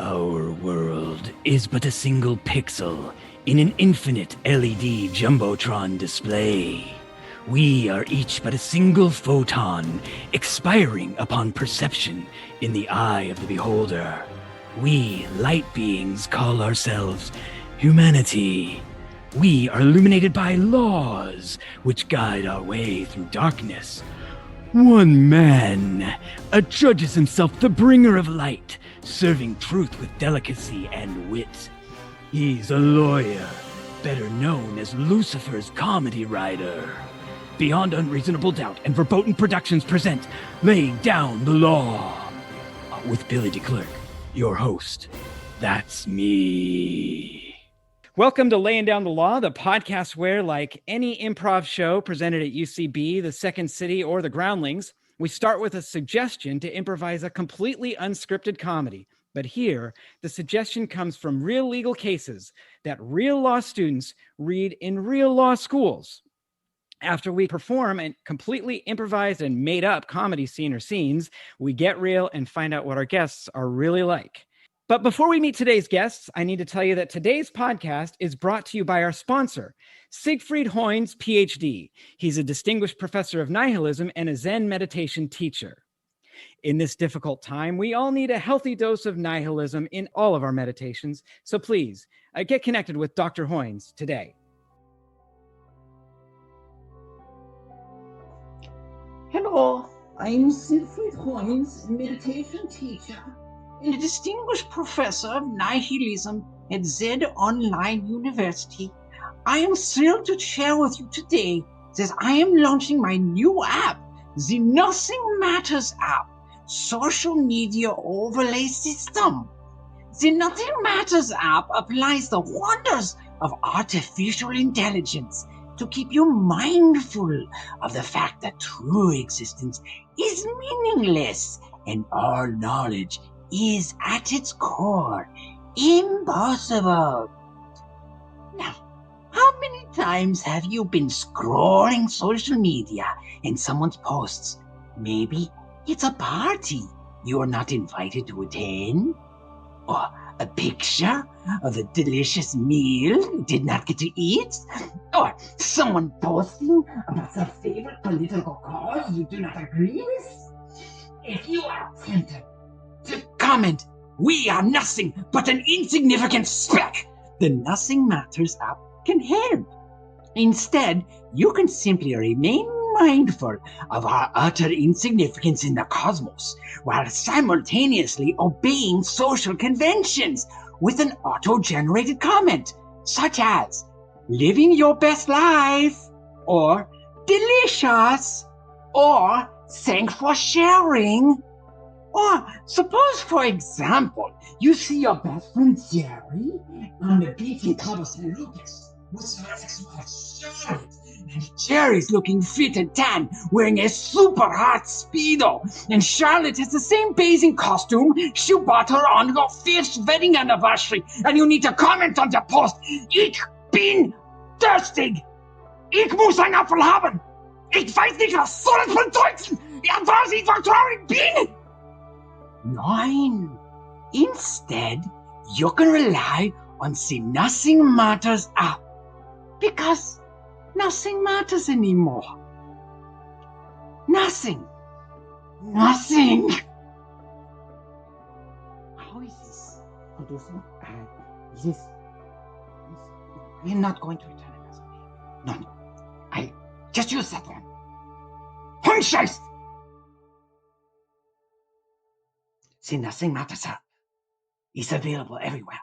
Our world is but a single pixel in an infinite LED jumbotron display. We are each but a single photon, expiring upon perception in the eye of the beholder. We, light beings, call ourselves humanity. We are illuminated by laws, which guide our way through darkness. One man adjudges himself the bringer of light, serving truth with delicacy and wit. He's a lawyer, better known as Lucifer's comedy writer. Beyond Unreasonable Doubt and Verboten Productions present Laying Down the Law with Billy DeClercq, your host. That's me. Welcome to Laying Down the Law, the podcast where, like any improv show presented at UCB, the Second City, or the Groundlings, we start with a suggestion to improvise a completely unscripted comedy. But here, the suggestion comes from real legal cases that real law students read in real law schools. After we perform a completely improvised and made up comedy scene or scenes, we get real and find out what our guests are really like. But before we meet today's guests, I need to tell you that today's podcast is brought to you by our sponsor, Siegfried Hoynes, PhD. He's a distinguished professor of nihilism and a Zen meditation teacher. In this difficult time, we all need a healthy dose of nihilism in all of our meditations. So please, get connected with Dr. Hoynes today. Hello, I'm Siegfried Hoynes, meditation teacher and a distinguished professor of nihilism at Zed Online University. I am thrilled to share with you today that I am launching my new app, the Nothing Matters app, social media overlay system. The Nothing Matters app applies the wonders of artificial intelligence to keep you mindful of the fact that true existence is meaningless and all knowledge is at its core impossible. Now, how many times have you been scrolling social media and someone's posts? Maybe it's a party you're not invited to attend, or a picture of a delicious meal you did not get to eat, or someone posting about their favorite political cause you do not agree with. If you are tempted to comment, "We are nothing but an insignificant speck," the Nothing Matters app can help. Instead, you can simply remain mindful of our utter insignificance in the cosmos while simultaneously obeying social conventions with an auto-generated comment, such as "living your best life," or "delicious," or "thanks for sharing." Or suppose, for example, you see your best friend Jerry on the beach in Cabo San Lucas with her ex-wife Charlotte, and Jerry's looking fit and tan, wearing a super hot Speedo, and Charlotte has the same bathing costume she bought her on her 5th wedding anniversary, and you need to comment on the post, "Ich bin durstig. Ich muss einen Apfel haben. Ich weiß nicht, was soll das bedeuten. Was ich für traurig bin." Nein. Instead, you can rely on the Nothing Matters app, because nothing matters anymore. Nothing. Nothing. How is this? We're not going to return it as a name. No. I just use that one. Hundscheiß! The Nothing Matters app is available everywhere.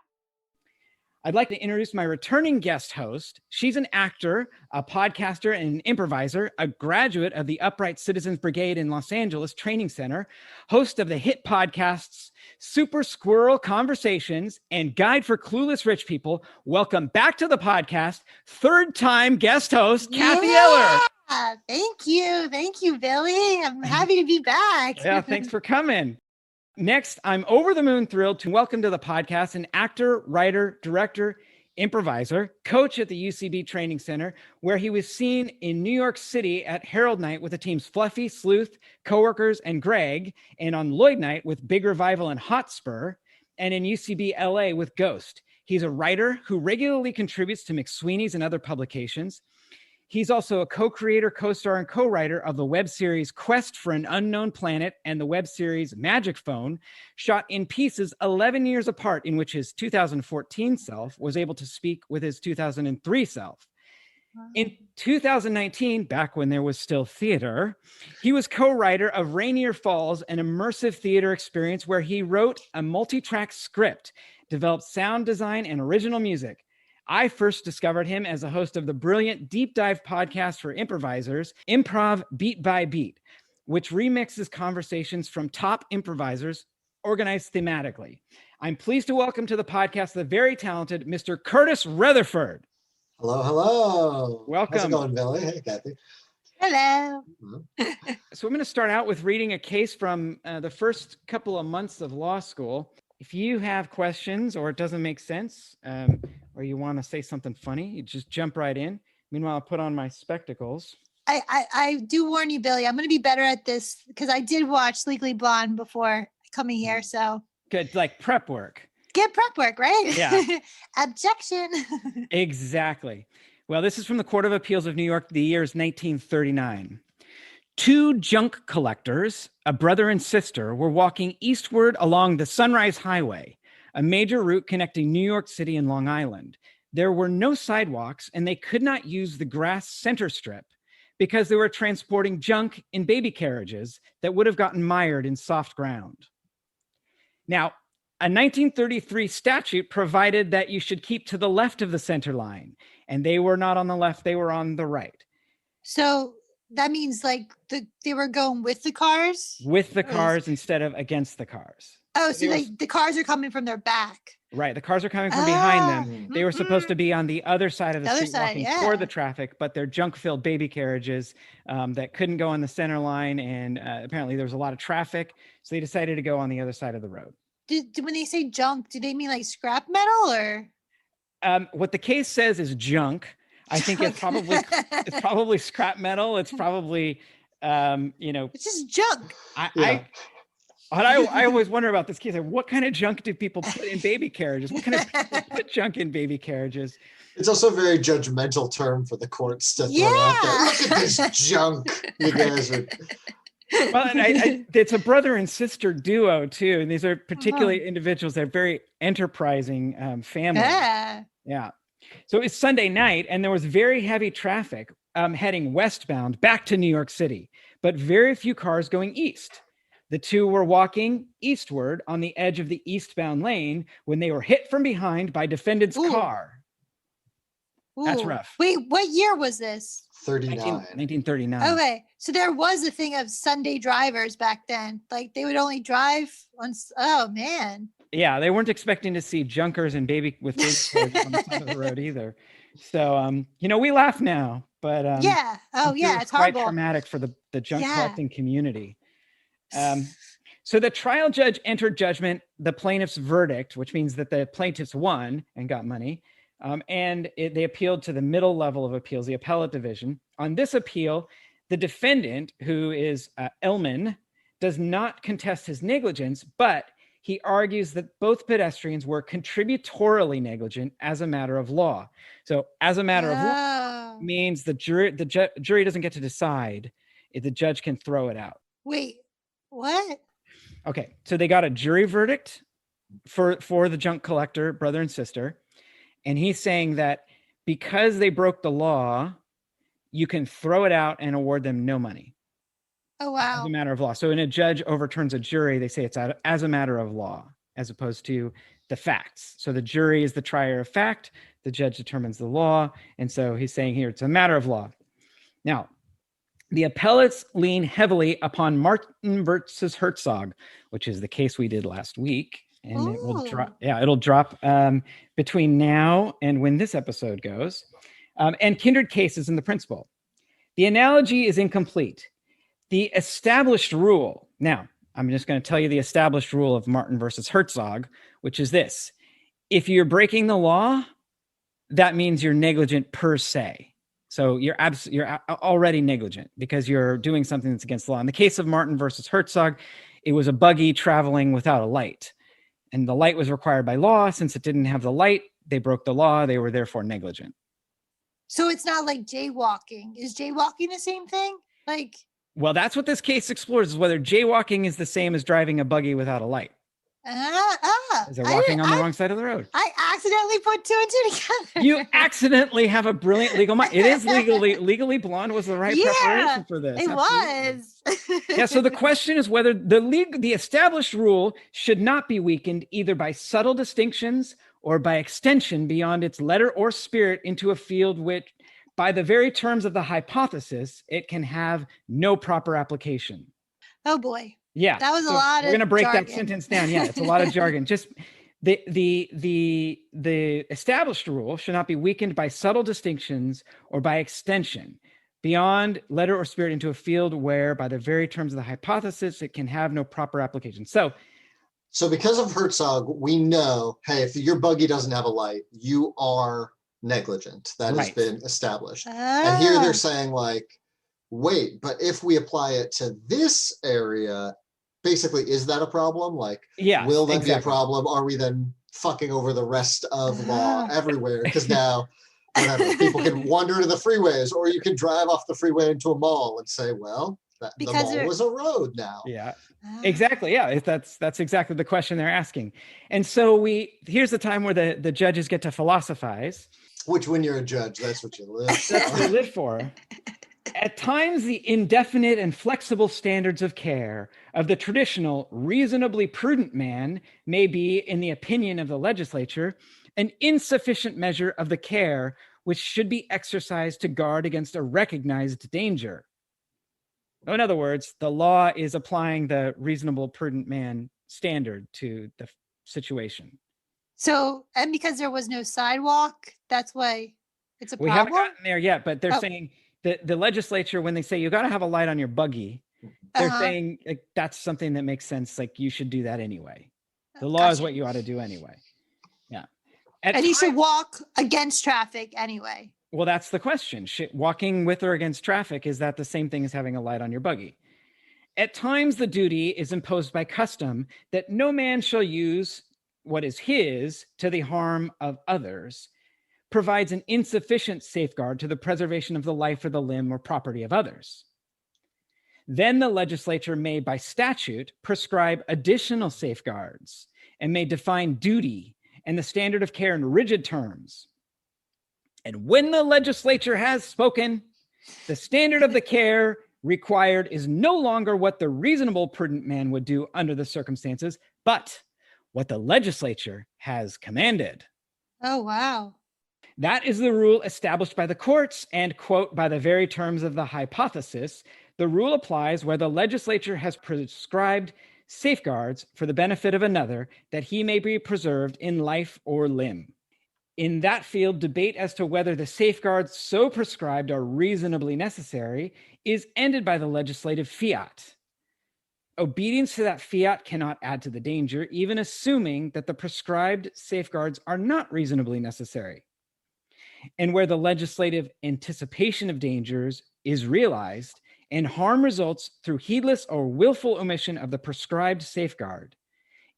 I'd like to introduce my returning guest host. She's an actor, a podcaster, and an improviser, a graduate of the Upright Citizens Brigade in Los Angeles Training Center, host of the hit podcasts Super Squirrel Conversations and Guide for Clueless Rich People. Welcome back to the podcast, third-time guest host, Cathy Eller. Thank you, Billy. I'm happy to be back. Yeah, thanks for coming. Next, I'm over the moon thrilled to welcome to the podcast an actor, writer, director, improviser, coach at the UCB Training Center, where he was seen in New York City at Herald Night with the teams Fluffy, Sleuth, Coworkers, and Greg, and on Lloyd Night with Big Revival and Hotspur. and in UCB LA with Ghost. He's a writer who regularly contributes to McSweeney's and other publications. He's also a co-creator, co-star, and co-writer of the web series Quest for an Unknown Planet and the web series Magic Phone, shot in pieces 11 years apart, in which his 2014 self was able to speak with his 2003 self. In 2019, back when there was still theater, he was co-writer of Rainier Falls, an immersive theater experience where he wrote a multi-track script, developed sound design and original music. I first discovered him as a host of the brilliant deep dive podcast for improvisers, Improv Beat by Beat, which remixes conversations from top improvisers organized thematically. I'm pleased to welcome to the podcast the very talented Mr. Curtis Retherford. Hello, hello. Welcome. How's it going, Billy? Hey, Cathy. Hello. So I'm going to start out with reading a case from the first couple of months of law school. If you have questions or it doesn't make sense, or you want to say something funny, you just jump right in. Meanwhile, I'll put on my spectacles. I do warn you, Billy, I'm going to be better at this because I did watch Legally Blonde before coming here. So Good, like prep work. get prep work, right? Yeah. Objection. Exactly. Well, this is from the Court of Appeals of New York. The year is 1939. Two junk collectors, a brother and sister, were walking eastward along the Sunrise Highway, a major route connecting New York City and Long Island. There were no sidewalks, and they could not use the grass center strip because they were transporting junk in baby carriages that would have gotten mired in soft ground. Now, a 1933 statute provided that you should keep to the left of the center line, and they were not on the left, they were on the right. So that means like they were going with the cars? With the cars instead of against the cars. Oh, so They were- the cars are coming from their back. Right, the cars are coming from behind them. Oh, They were supposed to be on the other side of the The other street side, walking yeah. toward the traffic, but they're junk-filled baby carriages that couldn't go on the center line, and apparently there was a lot of traffic, so they decided to go on the other side of the road. When they say junk, do they mean like scrap metal or? What the case says is junk. I think it's probably scrap metal. It's probably It's just junk. I always wonder about this case. Like, what kind of junk do people put in baby carriages? What kind of people put junk in baby carriages? It's also a very judgmental term for the courts to throw out there. Yeah. Look at this junk you guys are. Well, and it's a brother and sister duo too, and these are particularly individuals that are very enterprising families. Yeah. Yeah. So it's Sunday night, and there was very heavy traffic heading westbound back to New York City, but very few cars going east. The two were walking eastward on the edge of the eastbound lane when they were hit from behind by defendant's Ooh. car. That's Ooh. rough. Wait, what year was this? 39. 1939. Okay, so there was a thing of Sunday drivers back then. Like they would only drive on. Oh man. Yeah, they weren't expecting to see junkers and baby carriages on the side of the road either. So, we laugh now, but Yeah. Oh I'm sure yeah, it's quite horrible. traumatic for the junk Yeah. collecting community. So the trial judge entered judgment, the plaintiff's verdict, which means that the plaintiffs won and got money. They appealed to the middle level of appeals, the appellate division. On this appeal, the defendant, who is Ellman, does not contest his negligence, but he argues that both pedestrians were contributorily negligent as a matter of law. So as a matter of law Oh. means the jury doesn't get to decide if the judge can throw it out. Wait, what? Okay, so they got a jury verdict for the junk collector, brother and sister. And he's saying that because they broke the law, you can throw it out and award them no money Oh as wow. a matter of law. So when a judge overturns a jury, they say it's as a matter of law, as opposed to the facts. So the jury is the trier of fact, the judge determines the law. And so he's saying here, it's a matter of law. Now, the appellates lean heavily upon Martin versus Herzog, which is the case we did last week. And it will drop. Yeah, it'll drop between now and when this episode goes. And kindred cases in the principle. The analogy is incomplete. The established rule. Now, I'm just going to tell you the established rule of Martin versus Herzog, which is this. If you're breaking the law, that means you're negligent per se. So you're already negligent because you're doing something that's against the law. In the case of Martin versus Herzog, it was a buggy traveling without a light. And the light was required by law. Since it didn't have the light, they broke the law. They were therefore negligent. So it's not like jaywalking. Is jaywalking the same thing? Like, Well, that's what this case explores, is whether jaywalking is the same as driving a buggy without a light. Is they're walking on the wrong side of the road. I accidentally put 2 and 2 together. You accidentally have a brilliant legal mind. It is legally blonde was the right preparation for this. It was. Yeah, so the question is whether the established rule should not be weakened either by subtle distinctions or by extension beyond its letter or spirit into a field which, by the very terms of the hypothesis, it can have no proper application. Oh boy. Yeah, that was a lot. We're going to break jargon. that sentence down. Yeah, it's a lot of jargon. Just the established rule should not be weakened by subtle distinctions or by extension beyond letter or spirit into a field where, by the very terms of the hypothesis, it can have no proper application. So because of Herzog, we know, hey, if your buggy doesn't have a light, you are negligent. That has been established. And here they're saying, like, wait, but if we apply it to this area, basically, is that a problem? Like, will that be a problem? Are we then fucking over the rest of law everywhere? Because now, whatever, people can wander to the freeways, or you can drive off the freeway into a mall and say, well, the mall was a road now. Yeah, exactly. Yeah, that's exactly the question they're asking. And so here's the time where the judges get to philosophize. Which, when you're a judge, that's what you live for. That's what you live for. At times, the indefinite and flexible standards of care of the traditional, reasonably prudent man may be, in the opinion of the legislature, an insufficient measure of the care which should be exercised to guard against a recognized danger. In other words, the law is applying the reasonable, prudent man standard to the situation. So, and because there was no sidewalk, that's why it's a problem? We haven't gotten there yet, but they're saying the legislature, when they say you got to have a light on your buggy, they're saying like, that's something that makes sense. Like, you should do that anyway. The law is what you ought to do anyway. Yeah. And you should walk against traffic anyway. Well, that's the question. Walking with or against traffic, is that the same thing as having a light on your buggy? At times, the duty is imposed by custom that no man shall use what is his to the harm of others, provides an insufficient safeguard to the preservation of the life or the limb or property of others. Then the legislature may, by statute, prescribe additional safeguards and may define duty and the standard of care in rigid terms. And when the legislature has spoken, the standard of the care required is no longer what the reasonable prudent man would do under the circumstances, but what the legislature has commanded. Oh, wow. That is the rule established by the courts and, quote, by the very terms of the hypothesis, the rule applies where the legislature has prescribed safeguards for the benefit of another that he may be preserved in life or limb. In that field, debate as to whether the safeguards so prescribed are reasonably necessary is ended by the legislative fiat. Obedience to that fiat cannot add to the danger, even assuming that the prescribed safeguards are not reasonably necessary. And where the legislative anticipation of dangers is realized and harm results through heedless or willful omission of the prescribed safeguard,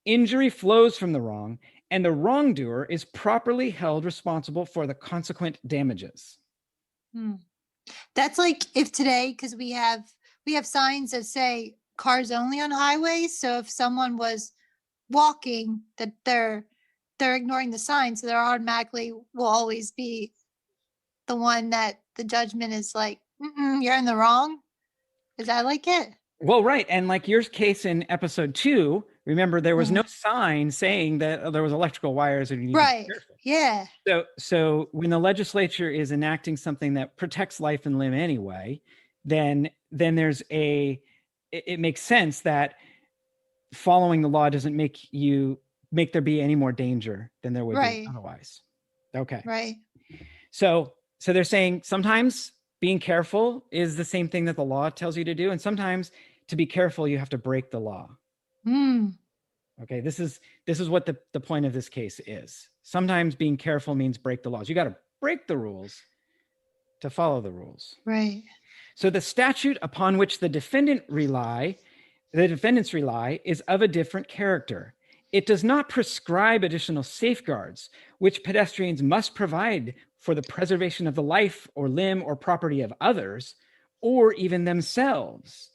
injury flows from the wrong, and the wrongdoer is properly held responsible for the consequent damages. That's like if today, because we have signs that say cars only on highways. So if someone was walking, that they're ignoring the sign, so they're automatically will always be the one that the judgment is like, you're in the wrong. Is that like it? Well, right. And like your case in episode 2, remember there was no sign saying that there was electrical wires and you need to be careful. Yeah. So when the legislature is enacting something that protects life and limb anyway, then there's it makes sense that following the law doesn't make there be any more danger than there would be otherwise. Okay. Right. So they're saying sometimes being careful is the same thing that the law tells you to do. And sometimes to be careful, you have to break the law. Okay. This is what the point of this case is. Sometimes being careful means break the laws. You got to break the rules to follow the rules. Right. So the statute upon which the defendants rely is of a different character It does not prescribe additional safeguards, which pedestrians must provide for the preservation of the life or limb or property of others, or even themselves.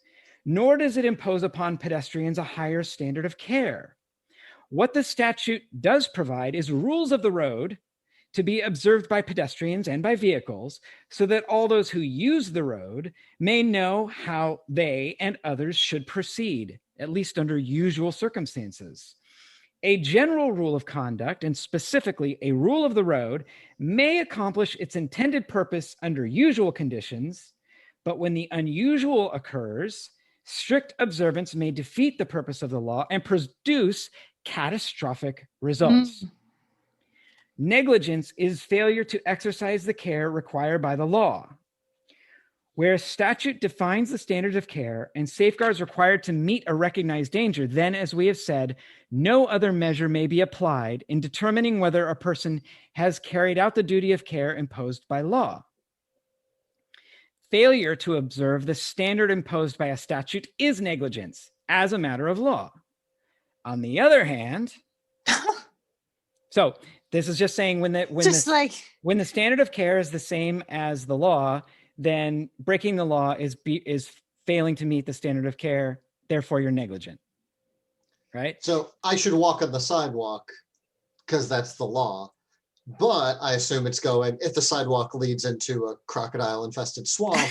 Nor does it impose upon pedestrians a higher standard of care. What the statute does provide is rules of the road to be observed by pedestrians and by vehicles, so that all those who use the road may know how they and others should proceed, at least under usual circumstances. A general rule of conduct, and specifically a rule of the road, may accomplish its intended purpose under usual conditions, but when the unusual occurs, strict observance may defeat the purpose of the law and produce catastrophic results. Negligence is failure to exercise the care required by the law. Where statute defines the standards of care and safeguards required to meet a recognized danger, then, as we have said, no other measure may be applied in determining whether a person has carried out the duty of care imposed by law. Failure to observe the standard imposed by a statute is negligence as a matter of law. On the other hand, so this is just saying when the standard of care is the same as the law, then breaking the law is failing to meet the standard of care. Therefore, you're negligent, right? So I should walk on the sidewalk because that's the law. But I assume it's going, if the sidewalk leads into a crocodile-infested swamp,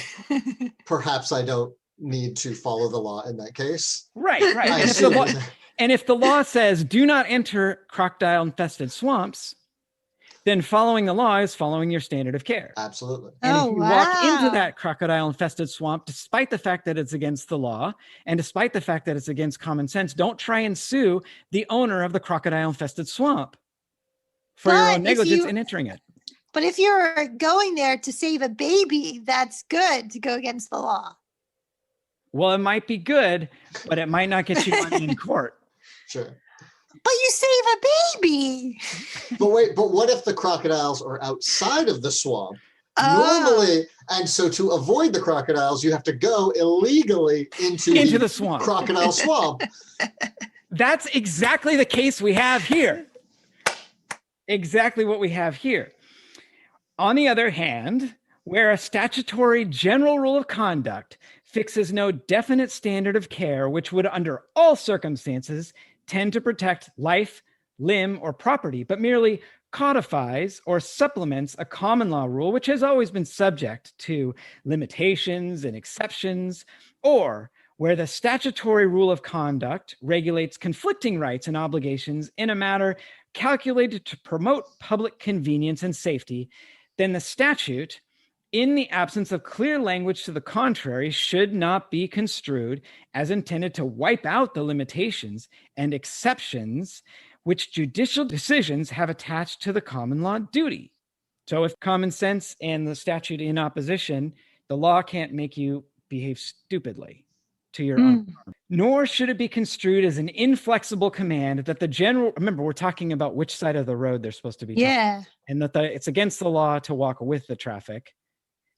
perhaps I don't need to follow the law in that case. Right. And if the law says, do not enter crocodile-infested swamps, then following the law is following your standard of care. Absolutely. And if you walk into that crocodile-infested swamp, despite the fact that it's against the law, and despite the fact that it's against common sense, don't try and sue the owner of the crocodile-infested swamp for your own negligence in entering it. But if you're going there to save a baby, that's good to go against the law. Well, it might be good, but it might not get you money in court. Sure. But you save a baby. But wait, but what if the crocodiles are outside of the swamp? Normally, and so to avoid the crocodiles, you have to go illegally into the swamp. Crocodile swamp. That's exactly the case we have here. Exactly what we have here. On the other hand, where a statutory general rule of conduct fixes no definite standard of care, which would under all circumstances tend to protect life, limb, or property, but merely codifies or supplements a common law rule, which has always been subject to limitations and exceptions, or where the statutory rule of conduct regulates conflicting rights and obligations in a manner calculated to promote public convenience and safety, then the statute, in the absence of clear language to the contrary, should not be construed as intended to wipe out the limitations and exceptions which judicial decisions have attached to the common law duty. So if common sense and the statute in opposition, the law can't make you behave stupidly to your own harm. Nor should it be construed as an inflexible command that the general, remember, we're talking about which side of the road they're supposed to be talking, and that it's against the law to walk with the traffic.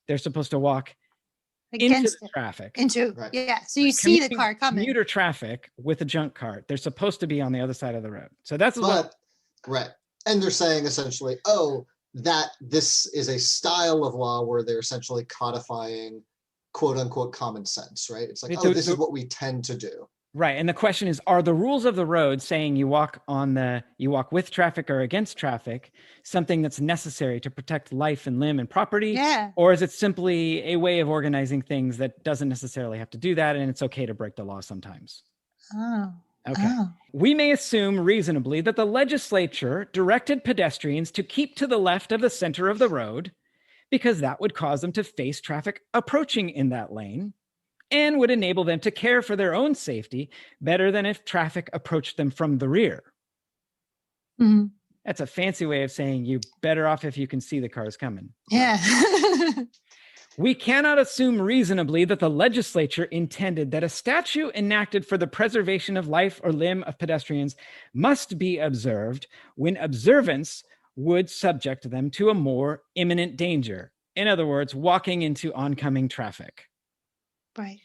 They're supposed to walk into the traffic. So you see the car coming. Commuter traffic with a junk cart. They're supposed to be on the other side of the road. So that's right. And they're saying essentially, that this is a style of law where they're essentially codifying quote unquote common sense, right? It's like, this is what we tend to do. Right. And the question is, are the rules of the road saying you walk with traffic or against traffic something that's necessary to protect life and limb and property? Yeah. Or is it simply a way of organizing things that doesn't necessarily have to do that, and it's okay to break the law sometimes? Okay. We may assume reasonably that the legislature directed pedestrians to keep to the left of the center of the road because that would cause them to face traffic approaching in that lane, and would enable them to care for their own safety better than if traffic approached them from the rear. Mm-hmm. That's a fancy way of saying you better off if you can see the cars coming. Yeah. We cannot assume reasonably that the legislature intended that a statute enacted for the preservation of life or limb of pedestrians must be observed when observance would subject them to a more imminent danger. In other words, walking into oncoming traffic. Right.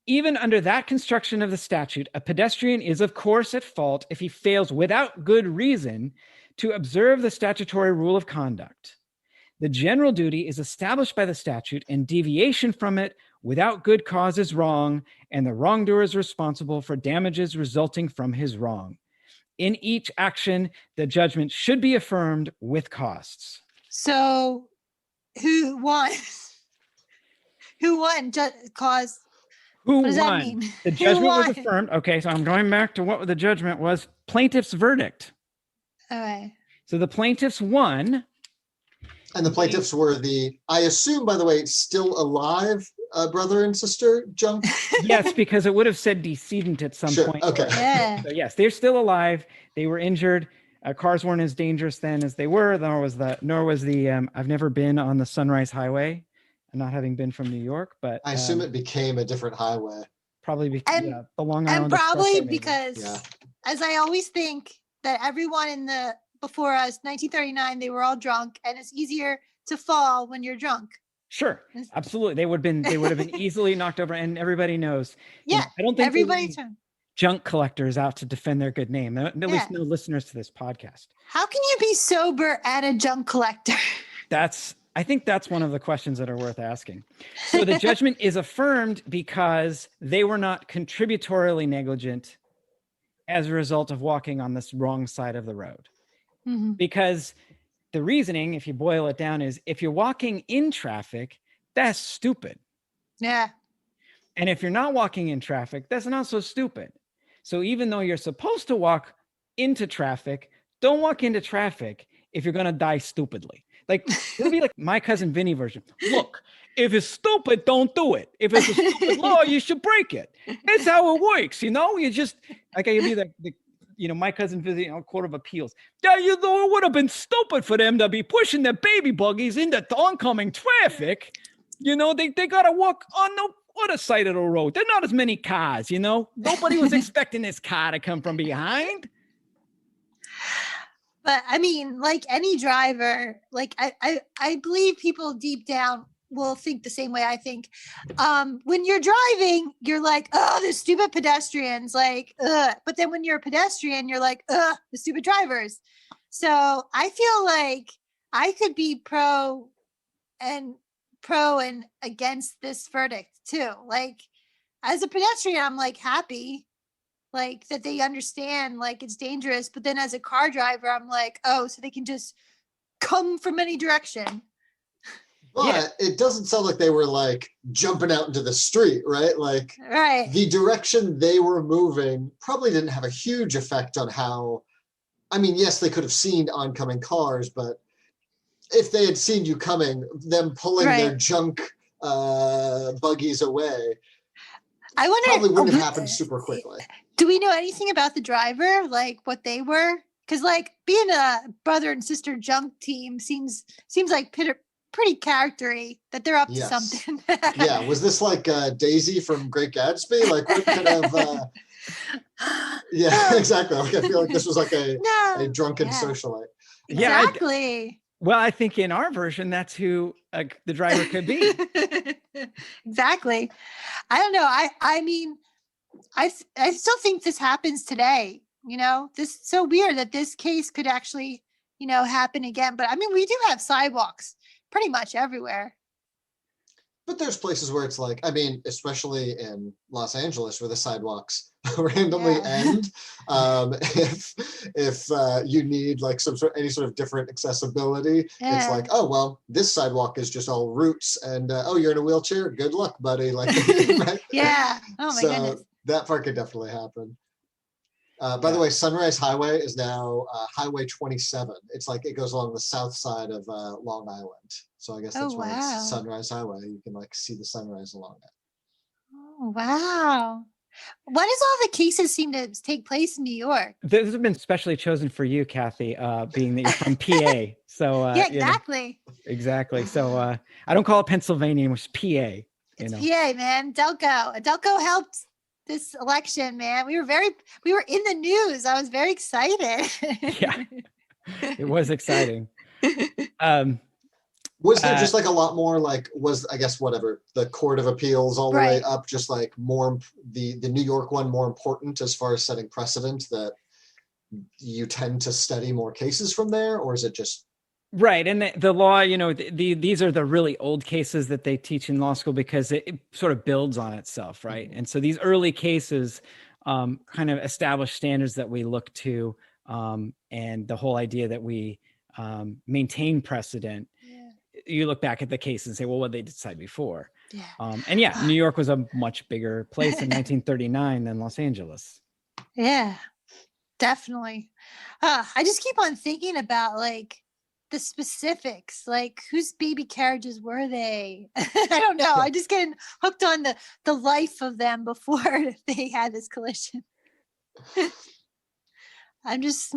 Even under that construction of the statute, a pedestrian is, of course, at fault if he fails without good reason to observe the statutory rule of conduct. The general duty is established by the statute, and deviation from it without good cause is wrong, and the wrongdoer is responsible for damages resulting from his wrong. In each action, the judgment should be affirmed with costs. So who won? Who won? Cause. Who What does won? that mean? The Who judgment was won? affirmed. Okay, so I'm going back to what the judgment was. Plaintiff's verdict. Okay. So the plaintiffs won. And the plaintiffs were I assume, by the way, still alive brother and sister junk? Yes, because it would have said decedent at some point. Okay. Yeah. So yes, they're still alive. They were injured. Cars weren't as dangerous then as they were, nor was the I've never been on the Sunrise Highway, not having been from New York, but I assume it became a different highway. probably because the Long Island And probably Expressway, maybe. because, as I always think, that everyone before us, 1939, they were all drunk, and it's easier to fall when you're drunk. Sure, absolutely. They would have been easily knocked over, and everybody knows. Yeah, I don't think everybody's junk collectors out to defend their good name. At least no listeners to this podcast. How can you be sober and a junk collector? I think that's one of the questions that are worth asking. So the judgment is affirmed because they were not contributorily negligent as a result of walking on this wrong side of the road. Mm-hmm. Because the reasoning, if you boil it down, is if you're walking in traffic, that's stupid. Yeah. And if you're not walking in traffic, that's not so stupid. So even though you're supposed to walk into traffic, don't walk into traffic if you're going to die stupidly. Like, it'll be like my cousin Vinny version. Look, if it's stupid, don't do it. If it's a stupid law, you should break it. That's how it works, you know? You just, like, you'll be the my cousin Vinny, Court of Appeals. Yeah, it would have been stupid for them to be pushing their baby buggies into oncoming traffic. They got to walk on the other side of the road. There are not as many cars, Nobody was expecting this car to come from behind. But I mean, like any driver, like I believe people deep down will think the same way I think. When you're driving, you're like, oh, the stupid pedestrians, like, ugh. But then when you're a pedestrian, you're like, ugh, the stupid drivers. So I feel like I could be pro and against this verdict too. Like, as a pedestrian, I'm like happy, like that they understand, like it's dangerous. But then as a car driver, I'm like, oh, so they can just come from any direction. But it doesn't sound like they were like jumping out into the street, right? Like the direction they were moving probably didn't have a huge effect on how, I mean, yes, they could have seen oncoming cars, but if they had seen you coming, them pulling their junk buggies away, I wonder, probably wouldn't have happened super quickly. Do we know anything about the driver, like what they were? Because like being a brother and sister junk team seems like pretty charactery, that they're up to something. Yeah, was this like Daisy from Great Gatsby? Like what kind of yeah, exactly. Like, I feel like this was like a drunken socialite. Exactly. Well, I think in our version, that's who the driver could be. Exactly. I don't know. I mean, I still think this happens today. This is so weird that this case could actually, happen again. But I mean, we do have sidewalks pretty much everywhere. But there's places where it's like, I mean, especially in Los Angeles, where the sidewalks randomly end. If you need like any sort of different accessibility, it's like, oh well, this sidewalk is just all roots, and oh, you're in a wheelchair. Good luck, buddy. Like, right? Yeah. Oh my goodness. That part could definitely happen. By the way, Sunrise Highway is now Highway 27. It's like it goes along the south side of Long Island. So I guess that's why it's Sunrise Highway. You can like see the sunrise along it. Oh, wow. Why does all the cases seem to take place in New York? This has been specially chosen for you, Cathy, being that you're from PA. So yeah, exactly. Exactly. So I don't call it Pennsylvania, it's PA. It's PA, man. Delco helped this election, man. We were in the news. I was very excited. Yeah, it was exciting. Was there just like a lot more like I guess whatever the Court of Appeals all the way up, just like more the New York one more important as far as setting precedent that you tend to study more cases from there, or is it just right? And the law, these are the really old cases that they teach in law school because it sort of builds on itself, right? And so these early cases kind of establish standards that we look to, and the whole idea that we maintain precedent. You look back at the case and say, well, what did they decide before? New York was a much bigger place in 1939 than Los Angeles. Yeah, definitely. I just keep on thinking about like the specifics, like whose baby carriages were they? I don't know. I just get hooked on the life of them before they had this collision. I'm just,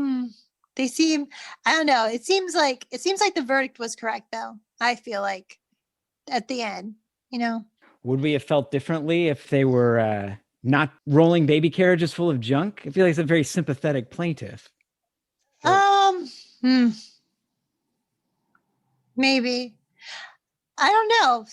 they seem, I don't know. It seems like the verdict was correct though. I feel like at the end, Would we have felt differently if they were not rolling baby carriages full of junk? I feel like it's a very sympathetic plaintiff. Maybe. I don't know.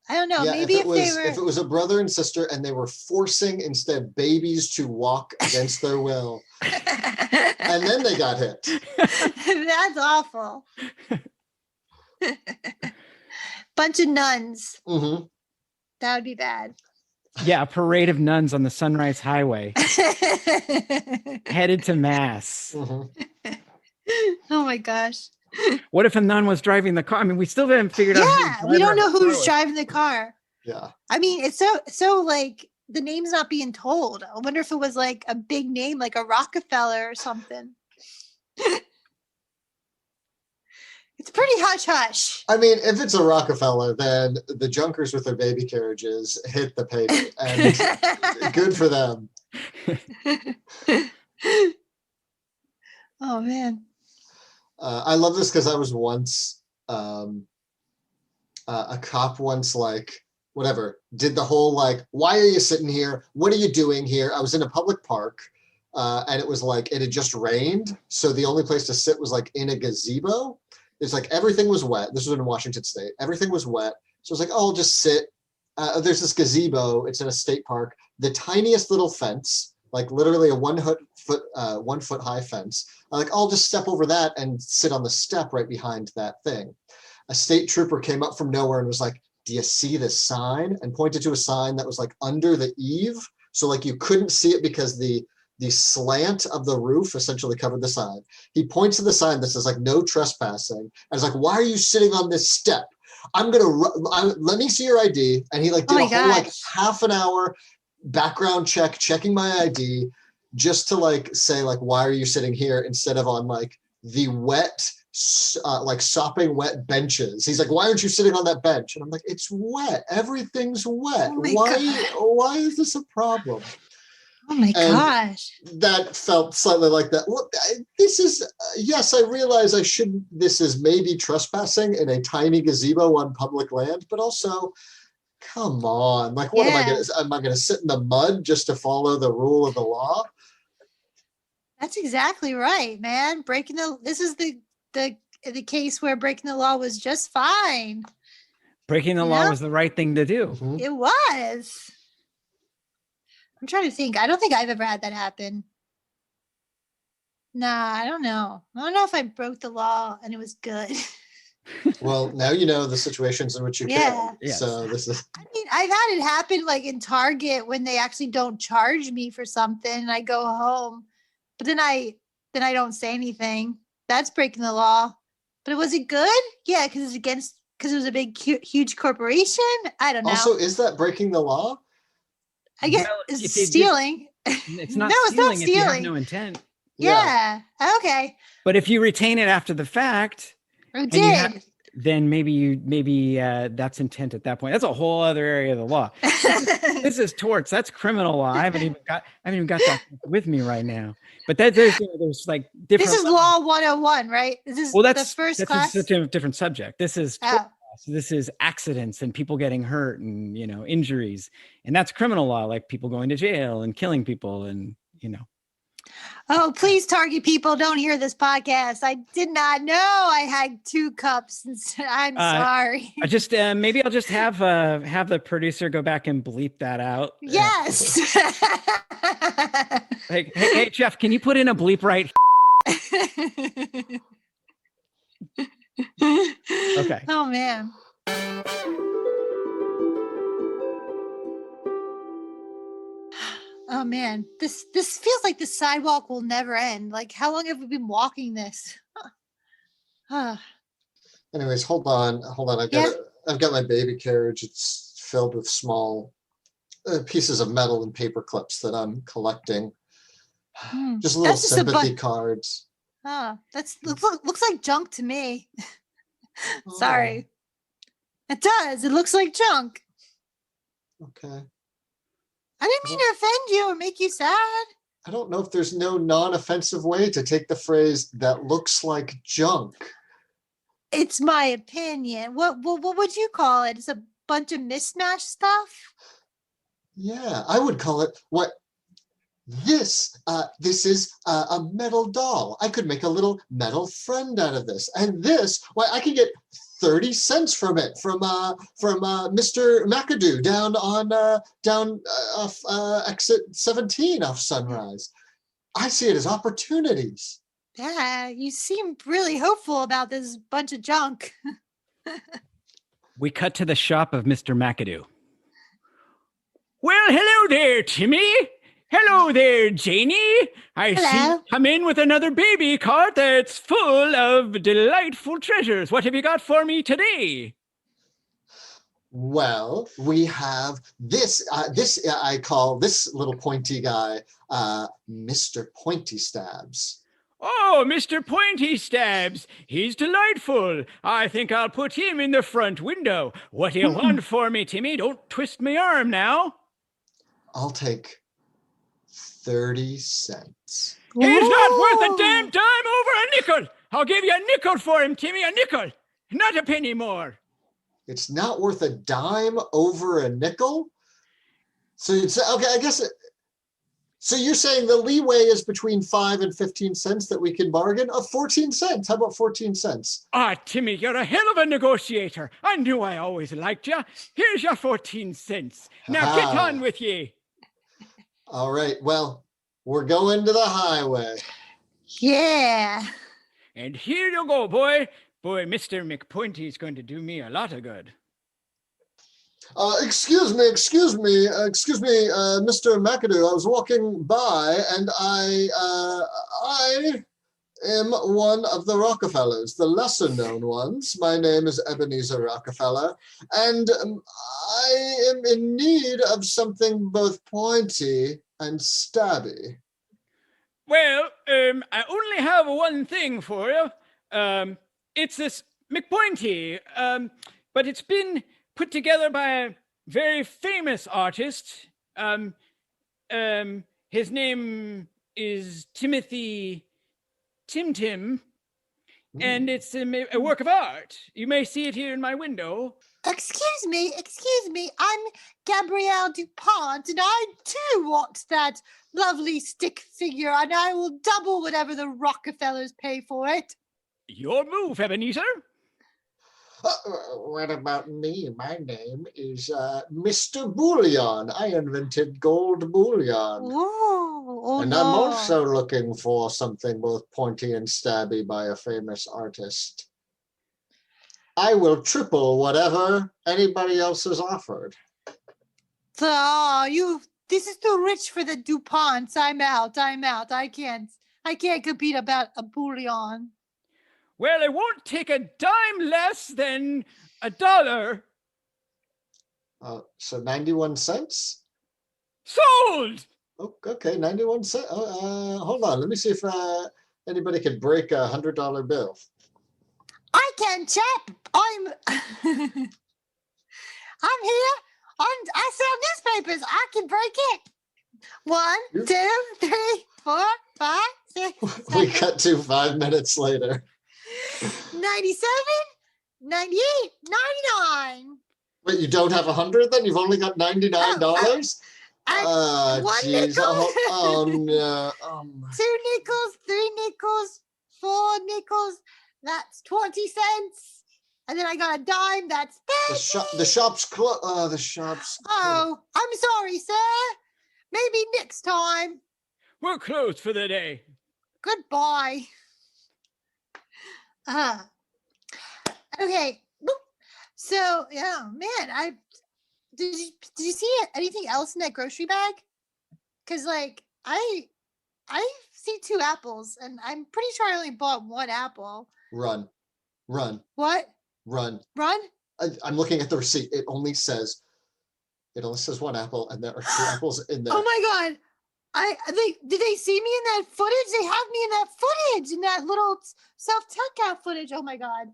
Yeah, maybe if it was a brother and sister and they were forcing instead babies to walk against their will, and then they got hit. That's awful. Bunch of nuns. Mm-hmm. That would be bad. Yeah, a parade of nuns on the Sunrise Highway, headed to mass. Mm-hmm. Oh my gosh. What if a nun was driving the car? I mean, we still haven't figured out. Yeah, we don't know who's driving the car. Yeah. I mean, it's so like the name's not being told. I wonder if it was like a big name, like a Rockefeller or something. It's pretty hush hush. I mean, if it's a Rockefeller, then the junkers with their baby carriages hit the pavement, and good for them. Oh man. I love this because I was once a cop once, like, whatever, did the whole like, why are you sitting here? What are you doing here? I was in a public park and it was like, it had just rained. So the only place to sit was like in a gazebo. It's like everything was wet. This was in Washington State. Everything was wet. So I was like, oh, I'll just sit. There's this gazebo. It's in a state park. The tiniest little fence, like literally a 1 foot high fence. I'm like, I'll just step over that and sit on the step right behind that thing. A state trooper came up from nowhere and was like, do you see this sign? And pointed to a sign that was like under the eave. So like you couldn't see it because the slant of the roof essentially covered the sign. He points to the sign that says like no trespassing. And it's like, why are you sitting on this step? Let me see your ID. And he like did a whole like half an hour background checking my ID just to like say like, why are you sitting here instead of on like the wet, like sopping wet benches. He's like, why aren't you sitting on that bench? And I'm like, it's wet. Everything's wet. Why is this a problem? Oh my gosh. That felt slightly like that. Look, this is, yes, I realize this is maybe trespassing in a tiny gazebo on public land, but also, come on. Like, what am I going to sit in the mud just to follow the rule of the law? That's exactly right, man. This is the case where breaking the law was just fine. Breaking the law was the right thing to do. Mm-hmm. It was. I'm trying to think. I don't think I've ever had that happen. Nah, I don't know. I don't know if I broke the law and it was good. Well, now you know the situations in which you can. Yes. So this is. I mean, I've had it happen like in Target when they actually don't charge me for something and I go home, but then I don't say anything. That's breaking the law. But was it good? Yeah, because it was a big, huge corporation. I don't know. Also, is that breaking the law? I guess it's stealing. It's not No, it's not stealing if you have stealing. no intent. Yeah. Okay. But if you retain it after the fact, I did. then maybe that's intent at that point. That's a whole other area of the law. This is torts. That's criminal law. I haven't even got that with me right now. But there's like different. This is law 101, right? This is the first class. That's a different subject. This is tort. So this is accidents and people getting hurt and injuries, and that's criminal law, like people going to jail and killing people and. Oh, please, Target people, don't hear this podcast. I did not know I had 2 cups. I'm sorry. I just maybe I'll just have the producer go back and bleep that out. Yes. Hey, Jeff, can you put in a bleep right? Okay. Oh man. Oh man, this feels like the sidewalk will never end. Like, how long have we been walking this? Anyways, hold on. I've got my baby carriage. It's filled with small pieces of metal and paper clips that I'm collecting. Just little sympathy cards. Looks like junk to me. Sorry. It does. It looks like junk. Okay. I didn't mean to offend you or make you sad. I don't know if there's no non-offensive way to take the phrase "that looks like junk." It's my opinion. What would you call it? It's a bunch of mismatched stuff? Yeah, I would call it what this is a metal doll. I could make a little metal friend out of this. And this, I could get 30 cents from it from Mr. McAdoo down off exit 17 off Sunrise. I see it as opportunities. Yeah, you seem really hopeful about this bunch of junk. We cut to the shop of Mr. McAdoo. Well, hello there, Timmy. Hello there, Janie. I see you come in with another baby cart that's full of delightful treasures. What have you got for me today? Well, we have this. I call this little pointy guy Mr. Pointy Stabs. Oh, Mr. Pointy Stabs. He's delightful. I think I'll put him in the front window. What do you want for me, Timmy? Don't twist my arm now. I'll take 30 cents. He's not worth a damn dime over a nickel. I'll give you a nickel for him, Timmy, a nickel. Not a penny more. It's not worth a dime over a nickel? So it's okay, I guess. So you're saying the leeway is between 5 and 15 cents that we can bargain? 14 cents. How about 14 cents? Ah, Timmy, you're a hell of a negotiator. I knew I always liked you. Here's your 14 cents. Now get on with ye. All right. Well, we're going to the highway. Yeah. And here you go, boy. Boy, Mr. McPointy's going to do me a lot of good. Excuse me, Mr. McAdoo. I was walking by, and I am one of the Rockefellers, the lesser-known ones. My name is Ebenezer Rockefeller, and I am in need of something both pointy and stabby. Well, I only have one thing for you. It's this McPointy, but it's been put together by a very famous artist. His name is Timothy Tim, and it's a work of art. You may see it here in my window. Excuse me. I'm Gabrielle DuPont, and I too want that lovely stick figure, and I will double whatever the Rockefellers pay for it. Your move, Ebenezer. What about me? My name is Mr. Bullion. I invented gold bullion. And I'm also looking for something both pointy and stabby by a famous artist. I will triple whatever anybody else has offered. This is too rich for the DuPonts. I'm out. I can't compete about a bullion. Well, it won't take a dime less than $1. So 91 cents? Sold! Oh, okay, 91 cents. Hold on, let me see if anybody can break a $100 bill. I can, chap. I'm here. I sell newspapers. I can break it. 1, 2, 3, 4, 5, 6. We cut to 5 minutes later. 97, 98, 99. Wait, you don't have 100 then? You've only got $99? One jeez. nickel. Oh no. 2 nickels, 3 nickels, 4 nickels. That's 20 cents. And then I got a dime. That's 30. The shop's closed. The shop's closed. Oh, I'm sorry, sir. Maybe next time. We're closed for the day. Goodbye. Okay. So, yeah, man, did you see anything else in that grocery bag? Because, like, I see 2 apples, and I'm pretty sure I only bought 1 apple. Run. What? Run. I'm looking at the receipt. It only says 1 apple, and there are 2 apples in there. Oh my God. Did they see me in that footage? They have me in that footage, in that little self-checkout footage. Oh my God.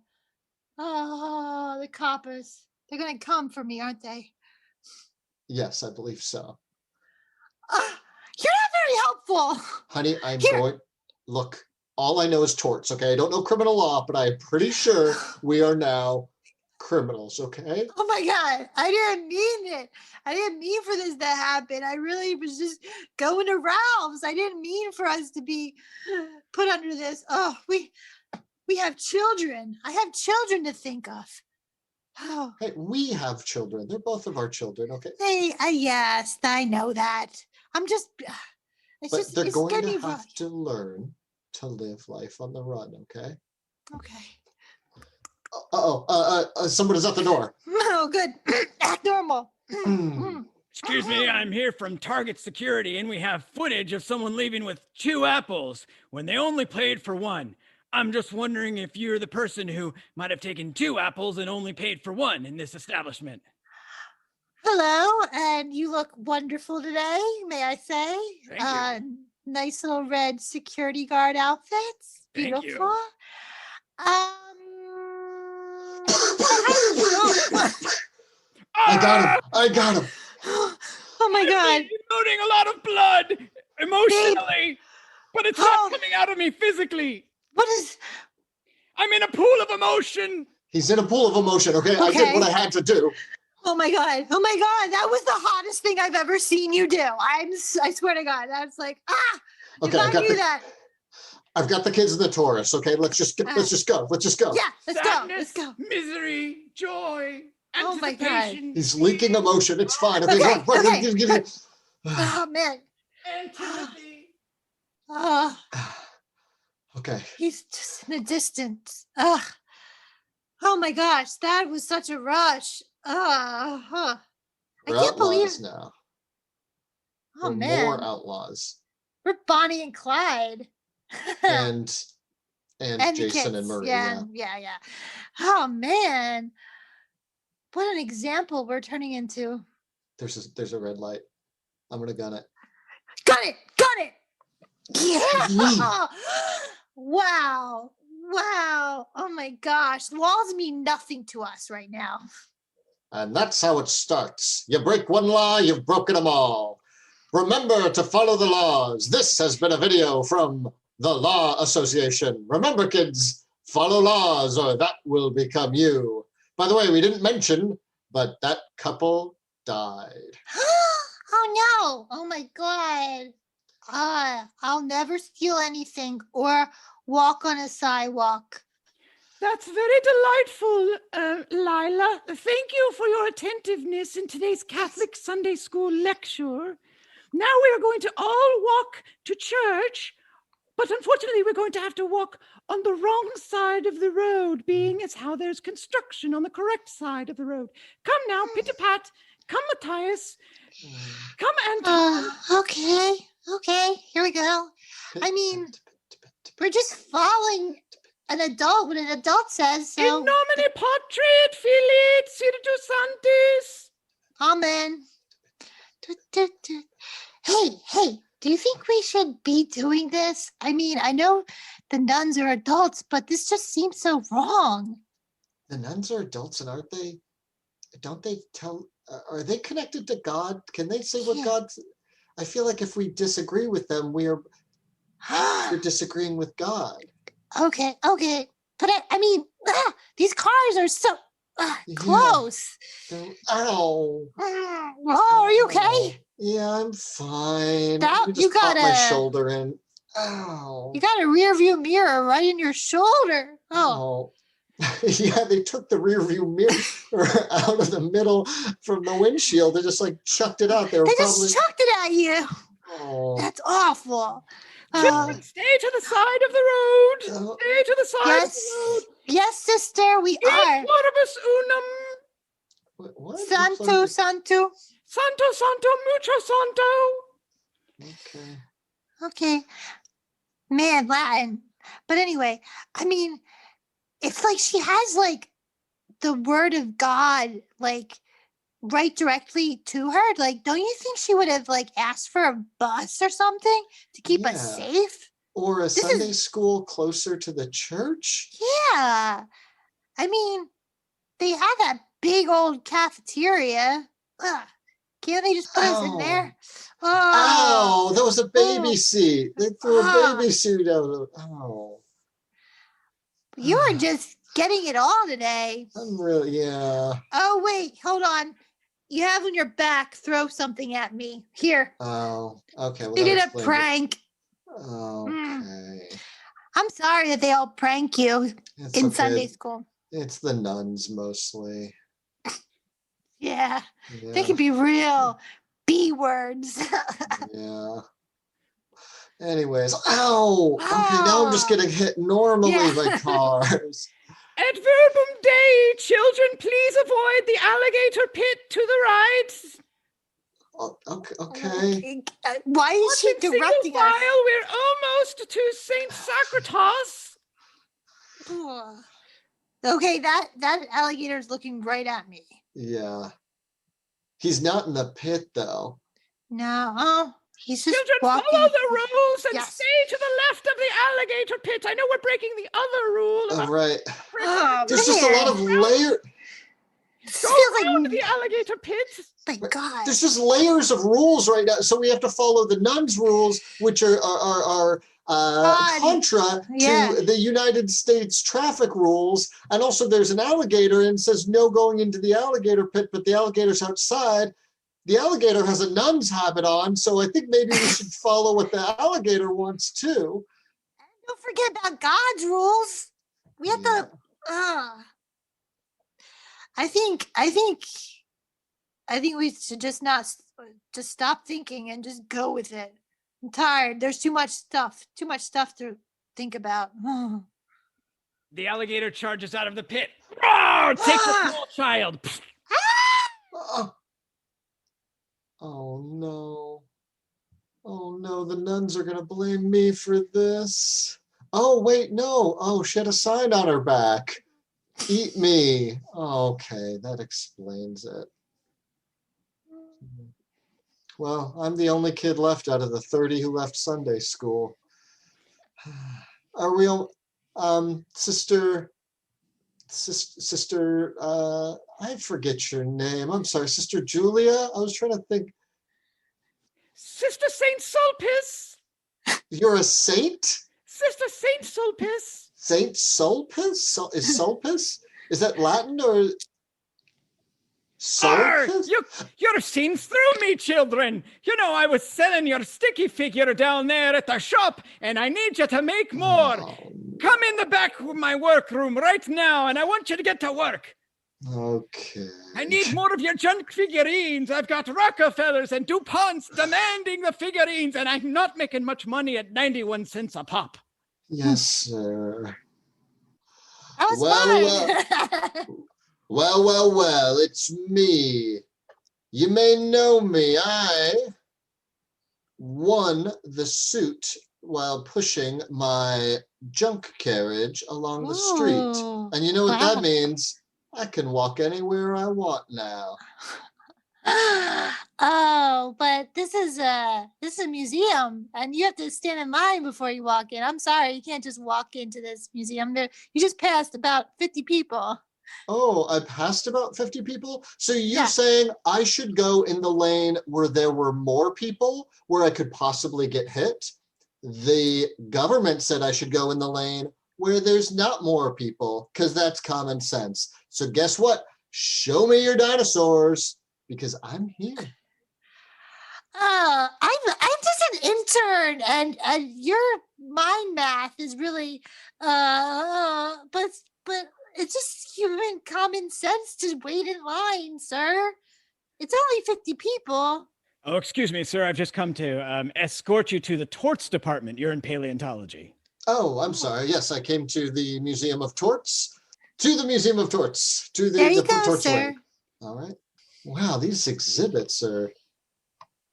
Oh, the coppers. They're going to come for me, aren't they? Yes, I believe so. You're not very helpful. Honey, look, all I know is torts, okay? I don't know criminal law, but I'm pretty sure we are now criminals, okay? Oh my God. I didn't mean it. I didn't mean for this to happen. I really was just going to Ralph's. I didn't mean for us to be put under this. Oh, we have children. I have children to think of. Oh. Hey, we have children. They're both of our children, okay? Hey, yes, I know that. They're going to have to learn to live life on the run, okay? Okay. Someone is at the door. Oh, good. Act normal. Excuse me, I'm here from Target Security, and we have footage of someone leaving with 2 apples when they only paid for 1. I'm just wondering if you're the person who might have taken 2 apples and only paid for 1 in this establishment. Hello, and you look wonderful today, may I say? Thank you. Nice little red security guard outfits. Thank Beautiful. you. I got him. Oh my God. I'm emoting a lot of blood emotionally, but it's not coming out of me physically. I'm in a pool of emotion. He's in a pool of emotion, okay? I did what I had to do. Oh my God. That was the hottest thing I've ever seen you do. I swear to God. That's like, okay, I've got the kids in the Taurus, okay? Let's just go. Yeah, Sadness, let's go. Misery, joy, Oh my God. He's leaking emotion. It's fine. Okay, okay. Oh man. Antipathy. Okay. He's just in the distance. Oh my gosh, that was such a rush. I can't believe it. Now. Oh We're man. More outlaws. We're Bonnie and Clyde. and kids. Jason and Marie. Yeah. Oh man. What an example we're turning into. There's a red light. I'm gonna gun it. Got it. Yeah. Wow. Oh my gosh. Laws mean nothing to us right now. And that's how it starts. You break one law, you've broken them all. Remember to follow the laws. This has been a video from the Law Association. Remember, kids, follow laws or that will become you. By the way, we didn't mention, but that couple died. Oh no. Oh my God. I'll never steal anything or walk on a sidewalk. That's very delightful, Lila. Thank you for your attentiveness in today's Catholic Sunday School lecture. Now we are going to all walk to church, but unfortunately we're going to have to walk on the wrong side of the road, being as how there's construction on the correct side of the road. Come now, Pit-a-Pat. Come, Matthias. Come, Anton. Okay, here we go. I mean, we're just following an adult when an adult says so. In nomine Patri et Filii et Spiritus Sanctis. Amen. Hey, do you think we should be doing this? I mean, I know the nuns are adults, but this just seems so wrong. The nuns are adults, and aren't they? Don't they tell? Are they connected to God? Can they say what God? I feel like if we disagree with them, we're disagreeing with God. Okay, but I mean, these cars are so close. Ow! Oh, are you okay? Yeah, I'm fine. That, You you just popped my got shoulder in. Ow. You got a rear view mirror right in your shoulder. Oh. Oh. Yeah, they took the rear view mirror out of the middle from the windshield. They just like chucked it out. They were just chucked it at you. Oh. That's awful. Children, stay to the side of the road. Stay to the side of the road. Yes, sister, we are. Pluribus unum. What? Santo, santo. Santo, santo, mucho santo. Okay. Okay. Man, Latin. But anyway, I mean, it's like she has like the word of God, like right directly to her. Like, don't you think she would have like asked for a bus or something to keep us safe? Or a Sunday school closer to the church? Yeah. I mean, they have that big old cafeteria. Ugh. Can't they just put us in there? Oh, that was a baby seat. They threw a baby seat out. Oh. You are just getting it all today. I'm really, yeah. Oh, wait, hold on. You have on your back, throw something at me. Here. Oh, okay. Well, they did a prank. Okay. I'm sorry that they all prank you in Sunday school. It's the nuns mostly. Yeah. They can be real B words. Yeah. Anyways, ow! Okay, now I'm just getting hit normally by cars. At verbum Dei, children, please avoid the alligator pit to the right. Okay. Why is she directing us? We're almost to Saint Socrates. Okay, that alligator's looking right at me. Yeah. He's not in the pit though. No. He's just children, walking. follow the rules and stay to the left of the alligator pit. I know we're breaking the other rule. Right. There's just a lot of layers. Feels like the alligator pit. My God. There's just layers of rules right now. So we have to follow the nuns' rules, which are contra to the United States traffic rules. And also there's an alligator and it says no going into the alligator pit, but the alligator's outside. The alligator has a nun's habit on, so I think maybe we should follow what the alligator wants too. And don't forget about God's rules. We have to. I think we should just stop thinking and just go with it. I'm tired. There's too much stuff to think about. The alligator charges out of the pit. Roar! Take the small child. Oh no. Oh no, the nuns are gonna blame me for this. Oh wait, no. Oh, she had a sign on her back. Eat me. Okay, that explains it. Well, I'm the only kid left out of the 30 who left Sunday school. Are we all, sister, I forget your name. I'm sorry, Sister Julia? I was trying to think. Sister Saint Sulpice. You're a saint? Sister Saint Sulpice. Saint Sulpice? Is Sulpice? Is that Latin or Sulpice? You're seen through me, children. You know, I was selling your sticky figure down there at the shop, and I need you to make more. Come in the back of my workroom right now, and I want you to get to work. Okay. I need more of your junk figurines. I've got Rockefellers and DuPonts demanding the figurines, and I'm not making much money at 91 cents a pop. Yes, sir. That was fun. Well, it's me. You may know me. I won the suit while pushing my junk carriage along the street. And you know what that means? I can walk anywhere I want now. Oh, but this is a museum, and you have to stand in line before you walk in. I'm sorry, you can't just walk into this museum. You just passed about 50 people. Oh, I passed about 50 people? So you're saying I should go in the lane where there were more people, where I could possibly get hit? The government said I should go in the lane where there's not more people, because that's common sense. So guess what? Show me your dinosaurs, because I'm here. I'm just an intern, and your mind math is really, but it's just human common sense to wait in line, sir. It's only 50 people. Oh, excuse me, sir. I've just come to escort you to the torts department. You're in paleontology. Oh, I'm sorry. Yes, I came to the Museum of Torts. To the Museum of Torts. To There you the go, torts sir. wing. All right. Wow, these exhibits are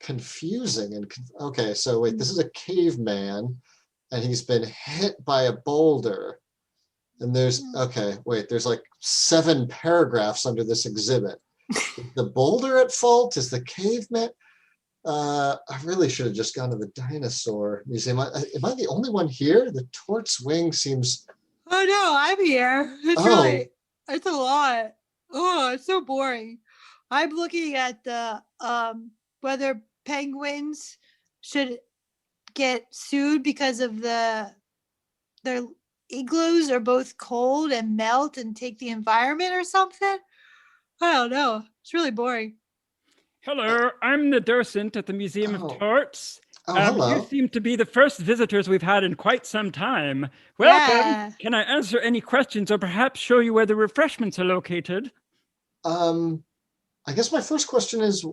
confusing. Okay, so wait, this is a caveman, and he's been hit by a boulder. And there's, okay, wait, there's like 7 paragraphs under this exhibit. Is the boulder at fault? Is the caveman? I really should have just gone to the dinosaur museum. Am I the only one here? The torts wing seems. Oh no, I'm here. It's a lot. Oh, it's so boring. I'm looking at the whether penguins should get sued because of their igloos are both cold and melt and take the environment or something. I don't know. It's really boring. Hello, I'm the docent at the Museum of Torts. Hello. You seem to be the first visitors we've had in quite some time. Welcome. Yeah. Can I answer any questions or perhaps show you where the refreshments are located? I guess my first question is,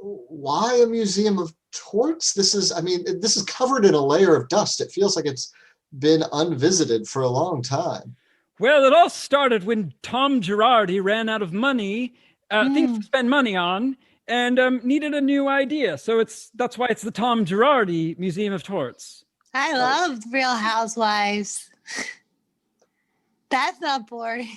why a Museum of Torts? This is covered in a layer of dust. It feels like it's been unvisited for a long time. Well, it all started when Tom Girardi ran out of money, things to spend money on, and needed a new idea. So that's why it's the Tom Girardi Museum of Torts. I love Real Housewives. That's not boring.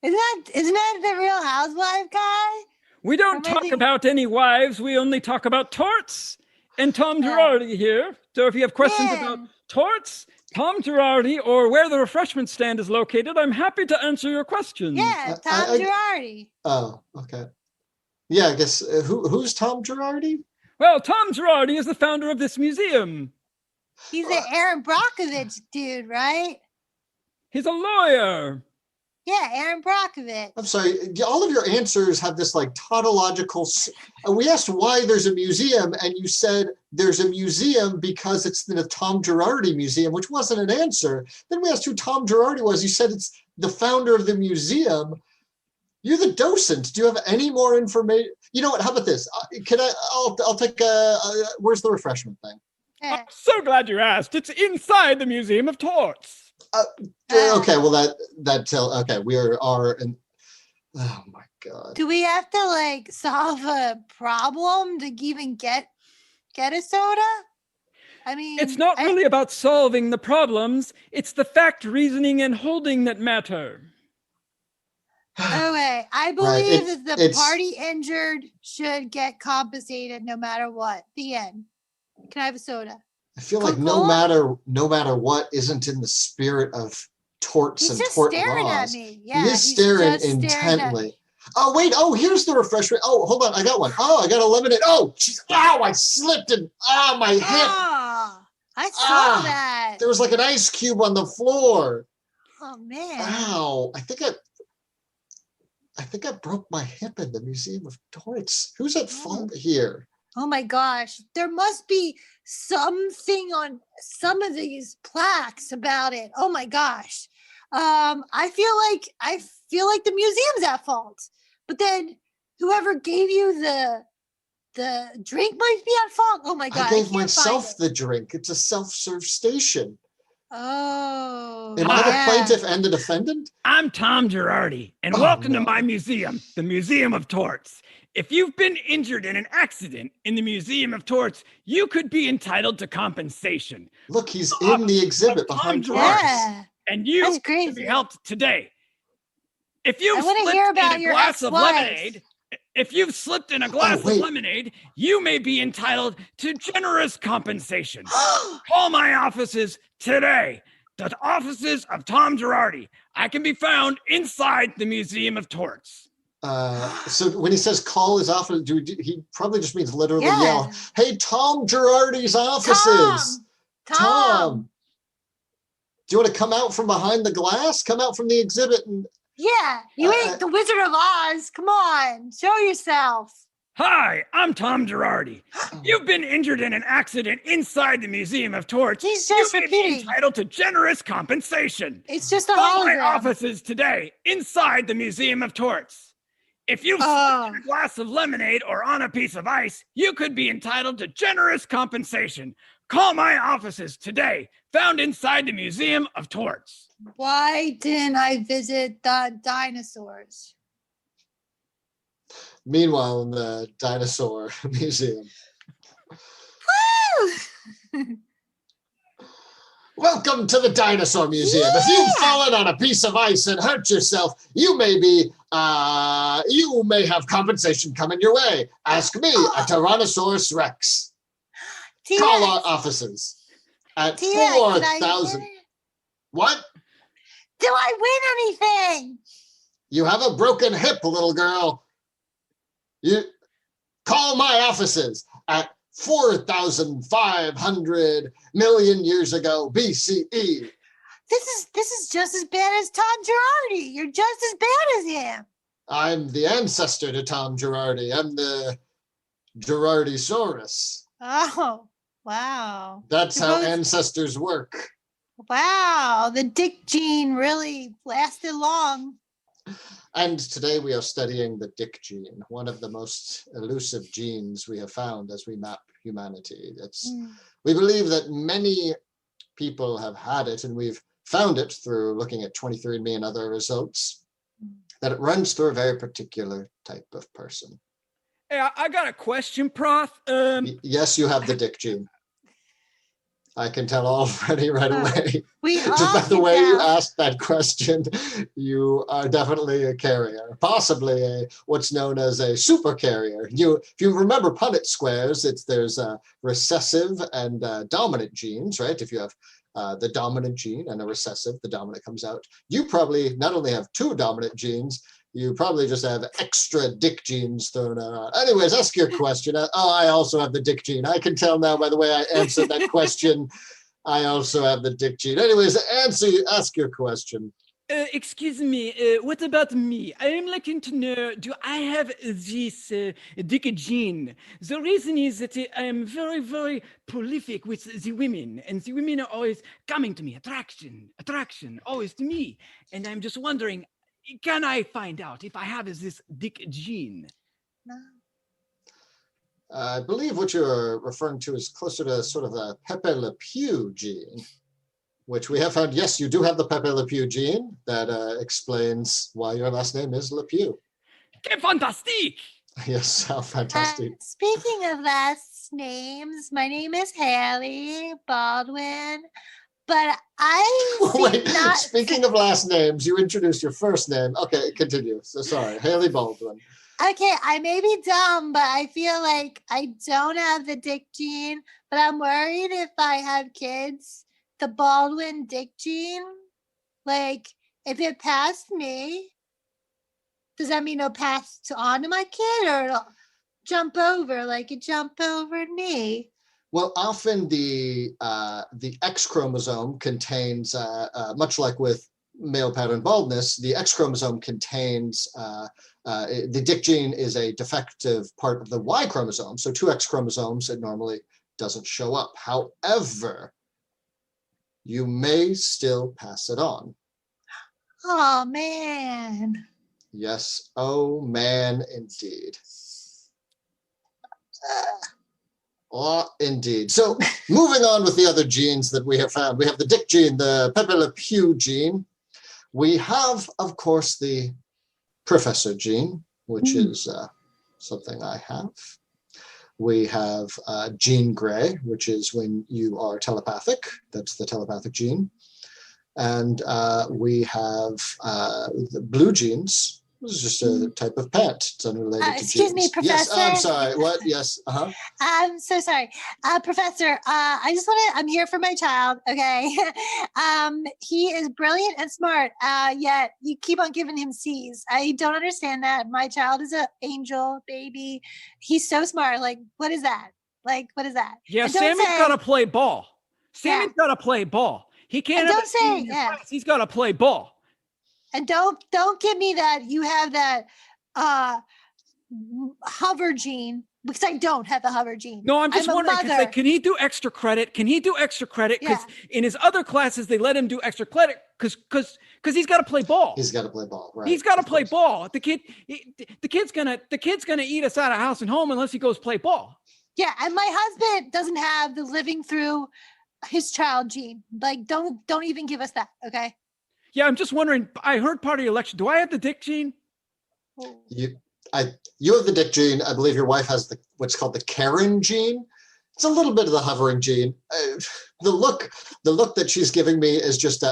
Isn't that the Real Housewife guy? We don't talk about any wives. We only talk about torts. And Tom Girardi here. So if you have questions about torts, Tom Girardi, or where the refreshment stand is located, I'm happy to answer your questions. Yeah, Tom Girardi. Oh, okay. Yeah, I guess, who's Tom Girardi? Well, Tom Girardi is the founder of this museum. He's an Aaron Brockovich dude, right? He's a lawyer. Yeah, Aaron Brockovich. I'm sorry, all of your answers have this like tautological. We asked why there's a museum, and you said there's a museum because it's the Tom Girardi Museum, which wasn't an answer. Then we asked who Tom Girardi was. You said it's the founder of the museum. You're the docent. Do you have any more information? You know what? How about this? I'll take where's the refreshment thing? I'm so glad you asked. It's inside the Museum of Torts. Okay, well we are in. Oh my God. Do we have to like solve a problem to even get a soda? I mean, it's not really about solving the problems. It's the fact, reasoning, and holding that matter. Okay, I believe that the party injured should get compensated no matter what. The end. Can I have a soda? I feel like no matter what isn't in the spirit of torts and tort laws. He's just staring at me. Yeah, he is staring intently. Oh, wait. Oh, here's the refreshment. Oh, hold on. I got one. Oh, I got a lemonade. Oh, jeez. Ow, I slipped and my hip. Oh, I saw that. There was like an ice cube on the floor. Oh, man. Ow. I think I broke my hip in the Museum of Torts. Who's at fault here? Oh my gosh, there must be something on some of these plaques about it. Oh my gosh. I feel like the museum's at fault. But then whoever gave you the drink might be at fault. Oh my God. I gave myself the drink. It's a self-serve station. Oh. Am I the plaintiff and the defendant? I'm Tom Girardi, and welcome to my museum, the Museum of Torts. If you've been injured in an accident in the Museum of Torts, you could be entitled to compensation. Look, he's in the exhibit behind Torts. Yeah. And you should be helped today. If you've slipped in a glass of lemonade, you may be entitled to generous compensation. Call my offices today. The offices of Tom Girardi. I can be found inside the Museum of Torts. So when he says call his office, he probably just means literally yell, "Hey, Tom Girardi's offices! Tom! Do you want to come out from behind the glass? Come out from the exhibit and..." Yeah, you ain't the Wizard of Oz. Come on, show yourself. Hi, I'm Tom Girardi. You've been injured in an accident inside the Museum of Torts. He's just you may be repeating. entitled to generous compensation. It's just a Call my hologram. offices today inside the Museum of Torts. If you've slipped in a glass of lemonade or on a piece of ice, you could be entitled to generous compensation. Call my offices today, found inside the Museum of Torts. Why didn't I visit the dinosaurs? Meanwhile, in the dinosaur museum. Welcome to the Dinosaur Museum. If you've fallen on a piece of ice and hurt yourself, you may have compensation coming your way. Ask me, a Tyrannosaurus Rex. T-Rex. Call our offices at T-Rex, 4,000. What? Do I win anything? You have a broken hip, little girl. You call my offices at 4,500 million years ago BCE. This is just as bad as Tom Girardi. You're just as bad as him. I'm the ancestor to Tom Girardi. I'm the Girardisaurus. Oh, wow. That's how ancestors work. Wow, the dick gene really lasted long. And today we are studying the dick gene, one of the most elusive genes we have found as we map humanity. We believe that many people have had it, and we've found it through looking at 23andMe and other results, that it runs through a very particular type of person. Hey, I got a question, Prof. Yes, you have the dick gene. I can tell already right away. Just by the way you asked that question, you are definitely a carrier, possibly what's known as a super carrier. If you remember Punnett squares, there's recessive and dominant genes, right? If you have the dominant gene and a recessive, the dominant comes out. You probably not only have two dominant genes, you probably just have extra dick genes thrown around. Anyways, ask your question. I also have the dick gene. I can tell now by the way I answered that question. I also have the dick gene. Anyways, ask your question. Excuse me, what about me? I am looking to know, do I have this dick gene? The reason is that I am very, very prolific with the women, and the women are always coming to me, attraction, always to me. And I'm just wondering, can I find out if I have this dick gene? No. I believe what you're referring to is closer to sort of a Pepe Le Pew gene, which we have found, yes, you do have the Pepe Le Pew gene. That explains why your last name is Le Pew. Que fantastique! Yes, how fantastic. Speaking of last names, my name is Haley Baldwin. But speaking of last names, you introduced your first name. Okay, continue. So sorry, Haley Baldwin. Okay, I may be dumb, but I feel like I don't have the dick gene, but I'm worried if I have kids, the Baldwin dick gene, like if it passed me, does that mean it'll pass on to my kid, or it'll jump over like it jumped over me? Well, often the X chromosome contains, much like with male pattern baldness, the X chromosome contains, the dick gene is a defective part of the Y chromosome. So two X chromosomes, it normally doesn't show up. However, you may still pass it on. Oh, man. Yes, oh man, indeed. Oh, indeed. So moving on with the other genes that we have found, we have the dick gene, the Pepe Le Pew gene. We have, of course, the professor gene, which is something I have. We have Jean Grey, which is when you are telepathic. That's the telepathic gene. And we have the blue genes. This is just a type of pant. It's unrelated to genes. Excuse me, Professor. Yes, I'm sorry. What? Yes. I'm so sorry. Professor, I'm here for my child, okay? He is brilliant and smart, yet you keep on giving him C's. I don't understand that. My child is an angel baby. He's so smart. Like, what is that? What is that? Yeah, Sammy's got to play ball. Sammy's got to play ball. He can't. Don't say, He's got to play ball. And don't give me that you have that hover gene because I don't have the hover gene. No, I'm just wondering, like, can he do extra credit? Can he do extra credit? Because in his other classes, they let him do extra credit because he's got to play ball. He's got to play ball, right? He's got to play ball. The kid's gonna eat us out of house and home unless he goes play ball. Yeah, and my husband doesn't have the living through his child gene. Like, don't even give us that, okay? Yeah, I'm just wondering. I heard part of your lecture. Do I have the dick gene? You have the dick gene. I believe your wife has what's called the Karen gene. It's a little bit of the hovering gene. The look that she's giving me is just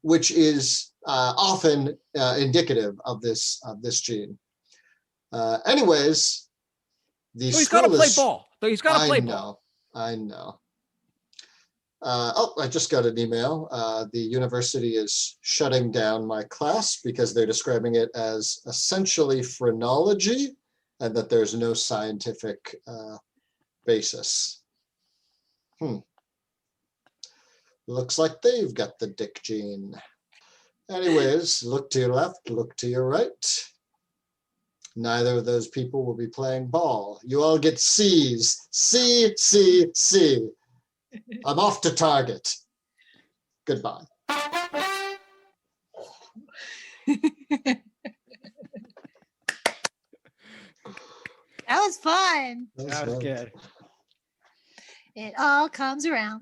which is often indicative of this gene. Anyways, he's got to play ball. He's got to play ball. I know. I just got an email. The university is shutting down my class because they're describing it as essentially phrenology and that there's no scientific basis. Looks like they've got the dick gene. Anyways, look to your left, look to your right. Neither of those people will be playing ball. You all get C's. C, C, C. I'm off to Target. Goodbye. That was fun. That was good. It all comes around.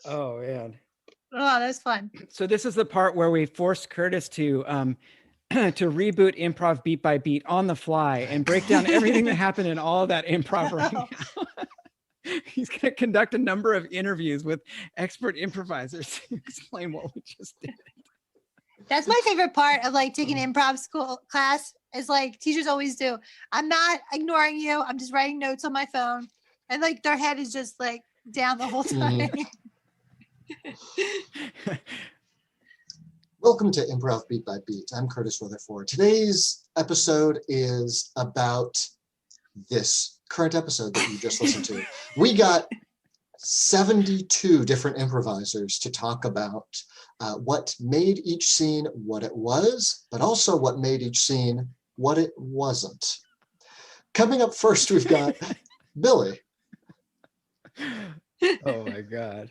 Oh, man. Oh, that's fun. So this is the part where we forced Curtis to reboot improv beat by beat on the fly and break down everything that happened in all of that improv right now. He's going to conduct a number of interviews with expert improvisers to explain what we just did. That's my favorite part of like taking improv school class is like teachers always do. I'm not ignoring you. I'm just writing notes on my phone. And like their head is just like down the whole time. Welcome to Improv Beat by Beat. I'm Curtis Retherford. Today's episode is about this current episode that you just listened to. We got 72 different improvisers to talk about what made each scene what it was, but also what made each scene what it wasn't. Coming up first, we've got Billy. Oh my God.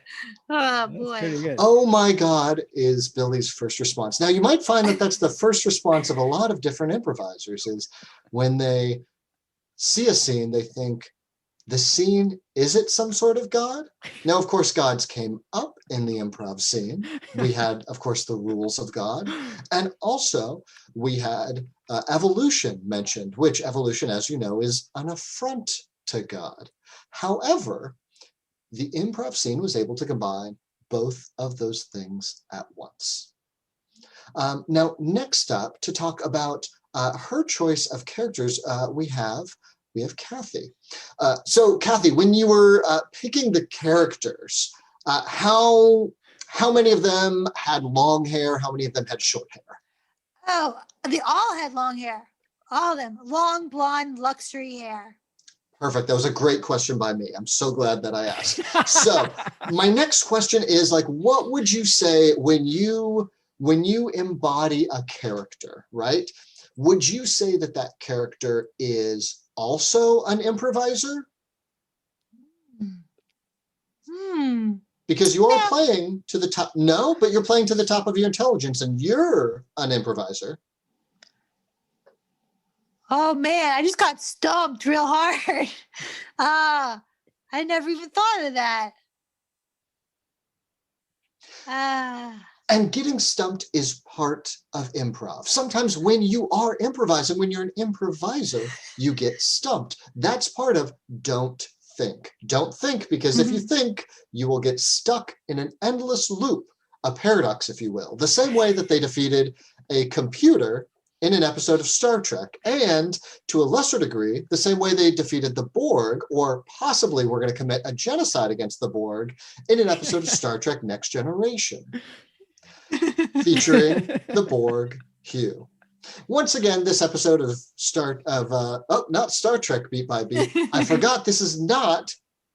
Oh boy. Pretty good. Oh my God is Billy's first response. Now you might find that that's the first response of a lot of different improvisers is when they see a scene, they think, the scene, is it some sort of God? Now, of course, gods came up in the improv scene. We had, of course, the rules of God. And also we had evolution mentioned, which evolution, as you know, is an affront to God. However, the improv scene was able to combine both of those things at once. Now, next up, to talk about her choice of characters, we have Cathy. So, Cathy, when you were picking the characters, how many of them had long hair? How many of them had short hair? Oh, they all had long hair. All of them. Long, blonde, luxury hair. Perfect. That was a great question by me. I'm so glad that I asked. So my next question is like, what would you say when you embody a character, right? Would you say that that character is also an improviser? Because you are playing to the top. No, but you're playing to the top of your intelligence and you're an improviser. Oh man, I just got stumped real hard. I never even thought of that. And getting stumped is part of improv. Sometimes when you are improvising, when you're an improviser, you get stumped. That's part of don't think. Don't think, because if you think, you will get stuck in an endless loop, a paradox, if you will. The same way that they defeated a computer in an episode of Star Trek, and to a lesser degree, the same way they defeated the Borg, or possibly we're going to commit a genocide against the Borg in an episode of Star Trek Next Generation, featuring the Borg Hugh. Once again, this episode of not Star Trek Beat by Beat. I forgot this is not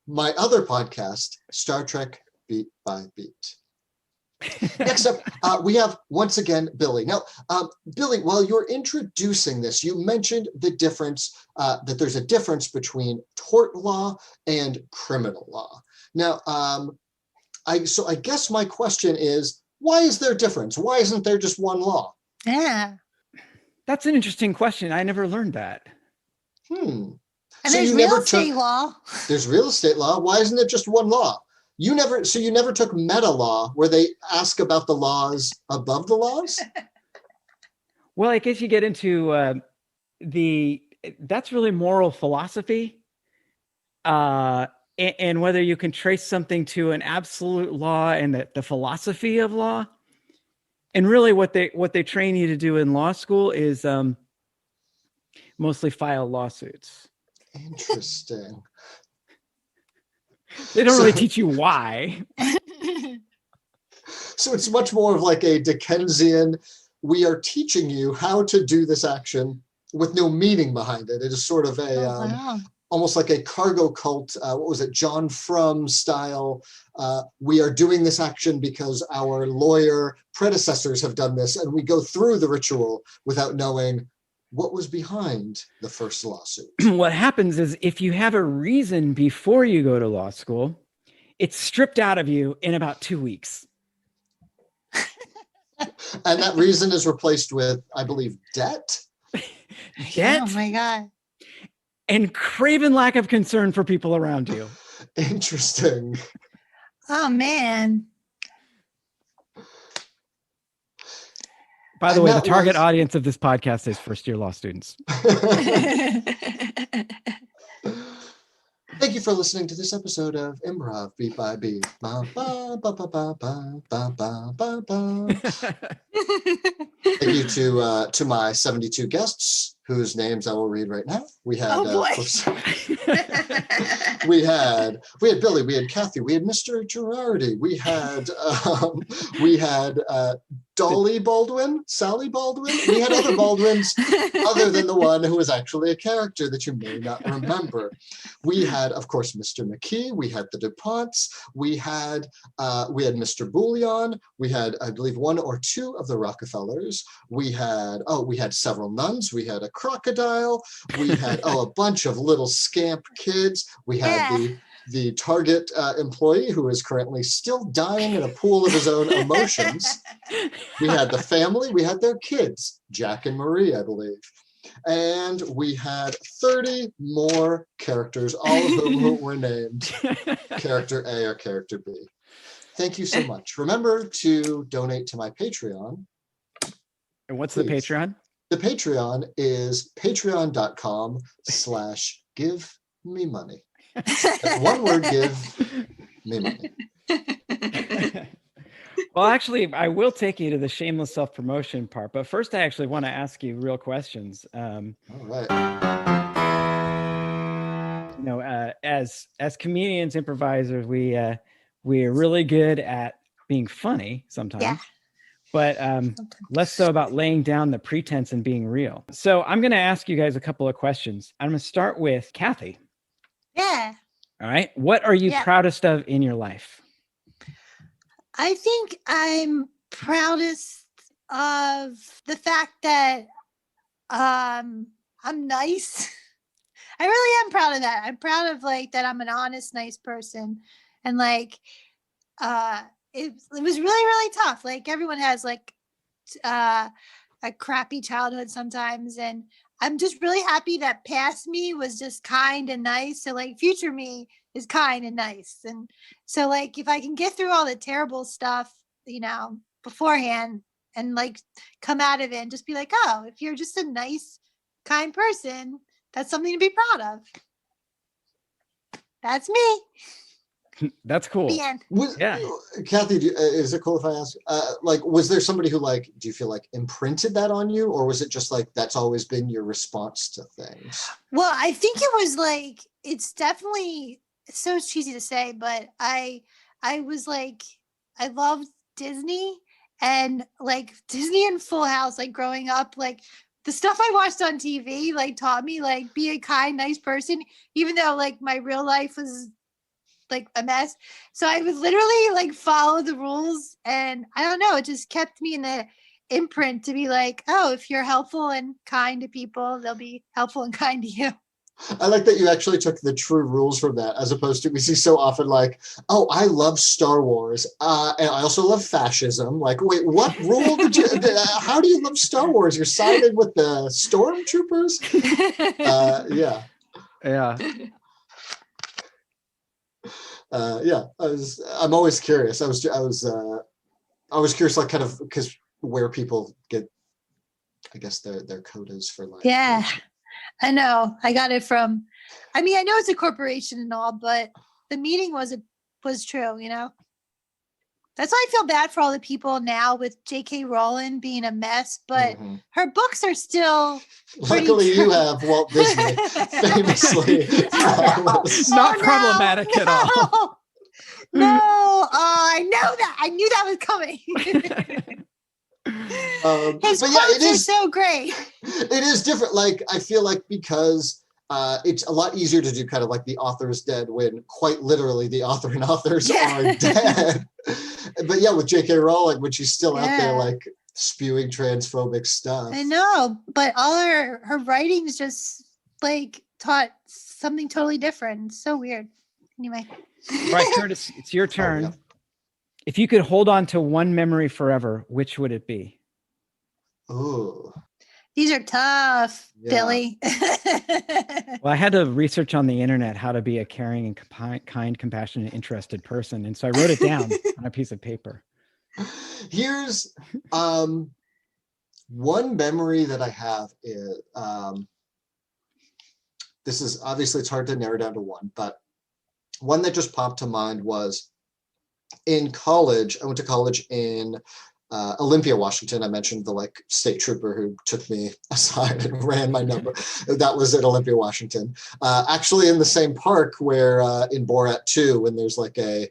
my other podcast, Star Trek Beat by Beat. Next up, we have, once again, Billy. Now, Billy, while you're introducing this, you mentioned the difference, that there's a difference between tort law and criminal law. Now, I guess my question is, why is there a difference? Why isn't there just one law? Yeah. That's an interesting question. I never learned that. And so there's real estate law. There's real estate law. Why isn't it just one law? You never took meta law, where they ask about the laws above the laws? Well, I guess you get into that's really moral philosophy. And whether you can trace something to an absolute law and the philosophy of law. And really what they train you to do in law school is mostly file lawsuits. Interesting. They don't really teach you why. So it's much more of like a Dickensian, we are teaching you how to do this action with no meaning behind it. It is sort of a almost like a cargo cult, what was it, John Frum style. We are doing this action because our lawyer predecessors have done this, and we go through the ritual without knowing what was behind the first lawsuit. What happens is if you have a reason before you go to law school, it's stripped out of you in about 2 weeks. And that reason is replaced with, I believe, debt. Debt? Oh my God. And craven lack of concern for people around you. Interesting. Oh man. By the way, the target audience of this podcast is first-year law students. Thank you for listening to this episode of Improv Beat by Beat. Ba, ba, ba, ba, ba, ba, ba, ba, ba, ba. Thank you to my 72 guests, whose names I will read right now. We had we had Billy, we had Cathy, we had Mr. Girardi, we had Dolly Baldwin, Sally Baldwin. We had other Baldwins other than the one who was actually a character that you may not remember. We had, of course, Mr. McKee. We had the DuPonts. We had Mr. Bouillon. We had, I believe, 1 or 2 of the Rockefellers. We had several nuns. We had a crocodile. We had a bunch of little scamp kids. We had the Target employee who is currently still dying in a pool of his own emotions. We had the family. We had their kids, Jack and Marie, I believe. And we had 30 more characters, all of whom were named Character A or Character B. Thank you so much. Remember to donate to my Patreon. And what's the Patreon? The Patreon is patreon.com/give-me-money. One word, give me money. Well, actually, I will take you to the shameless self-promotion part, but first I actually want to ask you real questions. All right. As comedians, improvisers, we are really good at being funny sometimes, but less so about laying down the pretense and being real. So I'm going to ask you guys a couple of questions. I'm going to start with Cathy. Yeah. All right. What are you proudest of in your life? I think I'm proudest of the fact that I'm nice. I really am proud of that. I'm proud of that I'm an honest, nice person. And it was really, really tough. Everyone has a crappy childhood sometimes. And I'm just really happy that past me was just kind and nice. So future me is kind and nice. And so if I can get through all the terrible stuff, beforehand and come out of it and just be oh, if you're just a nice, kind person, that's something to be proud of. That's me. That's cool. Cathy, is it cool if I ask, was there somebody who do you feel imprinted that on you, or was it just that's always been your response to things? Well, I think it was it's definitely, it's so cheesy to say, but I was I loved Disney and Disney and Full House, growing up, the stuff I watched on TV, taught me, be a kind, nice person, even though my real life was like a mess. So I would literally like follow the rules, and I don't know, it just kept me in the imprint to be like, oh, if you're helpful and kind to people, they'll be helpful and kind to you. I like that you actually took the true rules from that, as opposed to we see so often like, oh, I love Star Wars, and I also love fascism. Like, wait, what rule did you? How do you love Star Wars? You're siding with the stormtroopers? Yeah. I'm always curious. I was curious, like, kind of because where people get, I guess, their codas for like. Yeah. I know. I got it from, I mean, I know it's a corporation and all, but the meeting was true, you know? That's why I feel bad for all the people now with J.K. Rowling being a mess, but her books are still Luckily, you have Walt Disney, famously flawless. Not problematic at all. No, I know that. I knew that was coming. His quotes are so great. It is different. Like, I feel like because it's a lot easier to do kind of like the author is dead when quite literally the author and authors are dead. But yeah, with J.K. Rowling, when she's still out there like spewing transphobic stuff. I know, but all her writings just like taught something totally different. It's so weird. Anyway. Right, Curtis, it's your turn. Oh, yeah. If you could hold on to one memory forever, which would it be? Ooh. These are tough, Billy. Well, I had to research on the internet how to be a caring and kind, compassionate, interested person. And so I wrote it down on a piece of paper. Here's one memory that I have is, this is obviously, it's hard to narrow down to one, but one that just popped to mind was in college. I went to college in Olympia, Washington. I mentioned the like state trooper who took me aside and ran my number. That was at Olympia, Washington. Actually, in the same park where in Borat 2, when there's like a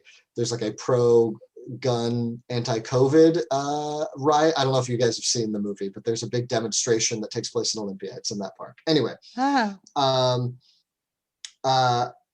pro-gun anti-COVID riot. I don't know if you guys have seen the movie, but there's a big demonstration that takes place in Olympia. It's in that park. Anyway.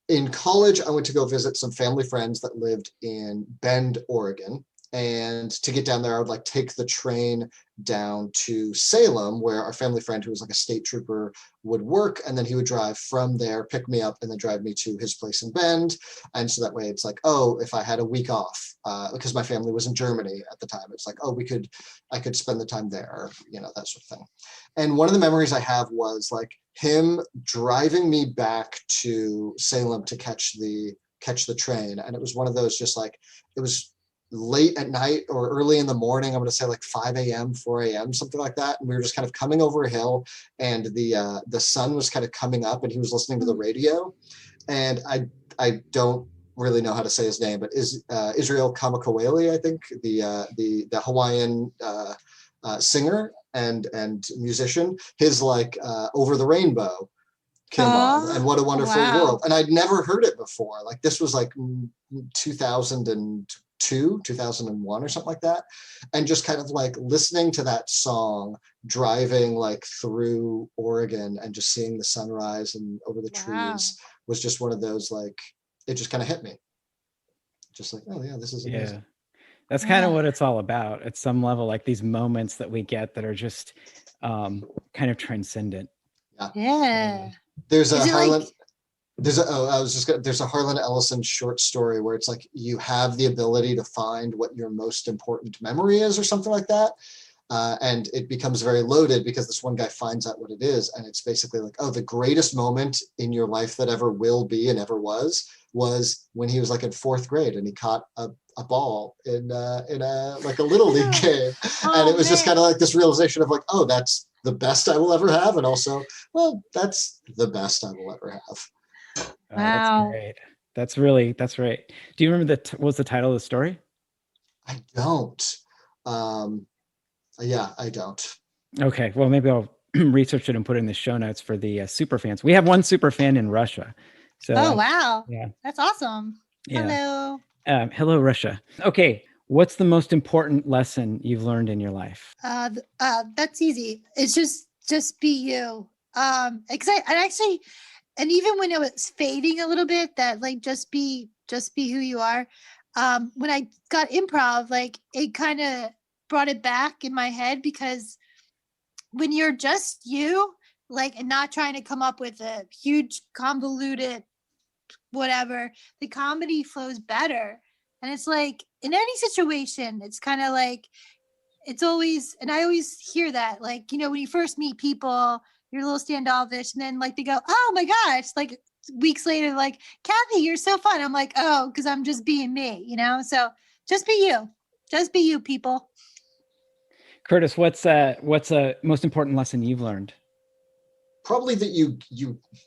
In college, I went to go visit some family friends that lived in Bend, Oregon. And to get down there, I would like take the train down to Salem, where our family friend, who was like a state trooper, would work. And then he would drive from there, pick me up, and then drive me to his place in Bend. And so that way it's like, oh, if I had a week off, because my family was in Germany at the time, it's like, oh, I could spend the time there, you know, that sort of thing. And one of the memories I have was like him driving me back to Salem to catch the train. And it was one of those, just like, it was late at night or early in the morning. I'm going to say like 5 a.m., 4 a.m., something like that. And we were just kind of coming over a hill, and the sun was kind of coming up, and he was listening to the radio. And I don't really know how to say his name, but Israel Kamakawiele, I think, the Hawaiian singer and musician, his like Over the Rainbow came on, and What a Wonderful World. And I'd never heard it before. Like this was like 2002, 2001 or something like that. And just kind of like listening to that song, driving like through Oregon and just seeing the sunrise and over the trees was just one of those, like, it just kind of hit me. Just like, oh yeah, this is amazing. Yeah. That's kind of what it's all about at some level, like these moments that we get that are just kind of transcendent. Yeah. There's a Harlan, there's a Harlan Ellison short story where it's like you have the ability to find what your most important memory is or something like that. And it becomes very loaded because this one guy finds out what it is. And it's basically like, oh, the greatest moment in your life that ever will be and ever was when he was like in 4th grade and he caught a ball in a like a little league game. And it was just kind of like this realization of like, oh, that's the best I will ever have. And also, well, that's the best I will ever have. Wow. That's great. That's right. Do you remember what was the title of the story? I don't. Yeah, I don't. Okay. Well, maybe I'll research it and put it in the show notes for the super fans. We have one super fan in Russia. So, wow. Yeah. That's awesome. Yeah. Hello. Hello, Russia. Okay. What's the most important lesson you've learned in your life? That's easy. It's just be you. And even when it was fading a little bit, that like just be just be who you are. When I got improv, like it kind of brought it back in my head, because when you're just you, like, and not trying to come up with a huge convoluted whatever, the comedy flows better. And it's like in any situation, it's kind of like, it's always, and I always hear that, like, you know, when you first meet people, you're a little standoffish, and then like they go, oh my gosh, like weeks later, like, Cathy, you're so fun. I'm like, oh, because I'm just being me, you know? So just be you. Just be you, people. Curtis, what's a most important lesson you've learned? Probably that you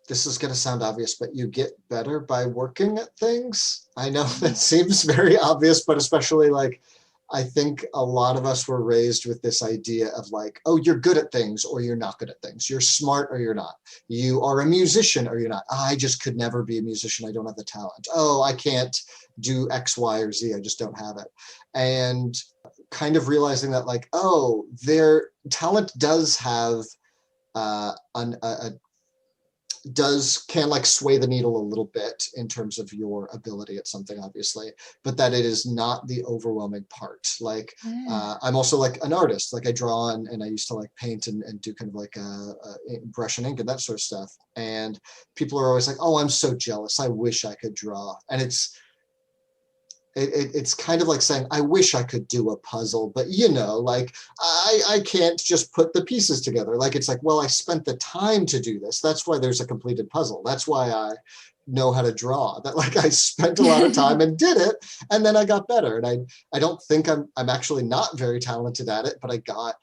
this is going to sound obvious, but you get better by working at things. I know that seems very obvious, but especially like, I think a lot of us were raised with this idea of like, oh, you're good at things or you're not good at things. You're smart or you're not. You are a musician or you're not. I just could never be a musician. I don't have the talent. Oh, I can't do X, Y, or Z. I just don't have it. And kind of realizing that like, oh, their talent does have can like sway the needle a little bit in terms of your ability at something, obviously, but that it is not the overwhelming part. Like, I'm also like an artist, like I draw and I used to like paint and do kind of like brush and ink and that sort of stuff. And people are always like, oh, I'm so jealous. I wish I could draw. And it's kind of like saying, I wish I could do a puzzle, but you know, like I can't just put the pieces together. Like, it's like, well, I spent the time to do this. That's why there's a completed puzzle. That's why I know how to draw. That like I spent a lot of time and did it, and then I got better. And I don't think I'm actually not very talented at it, but I got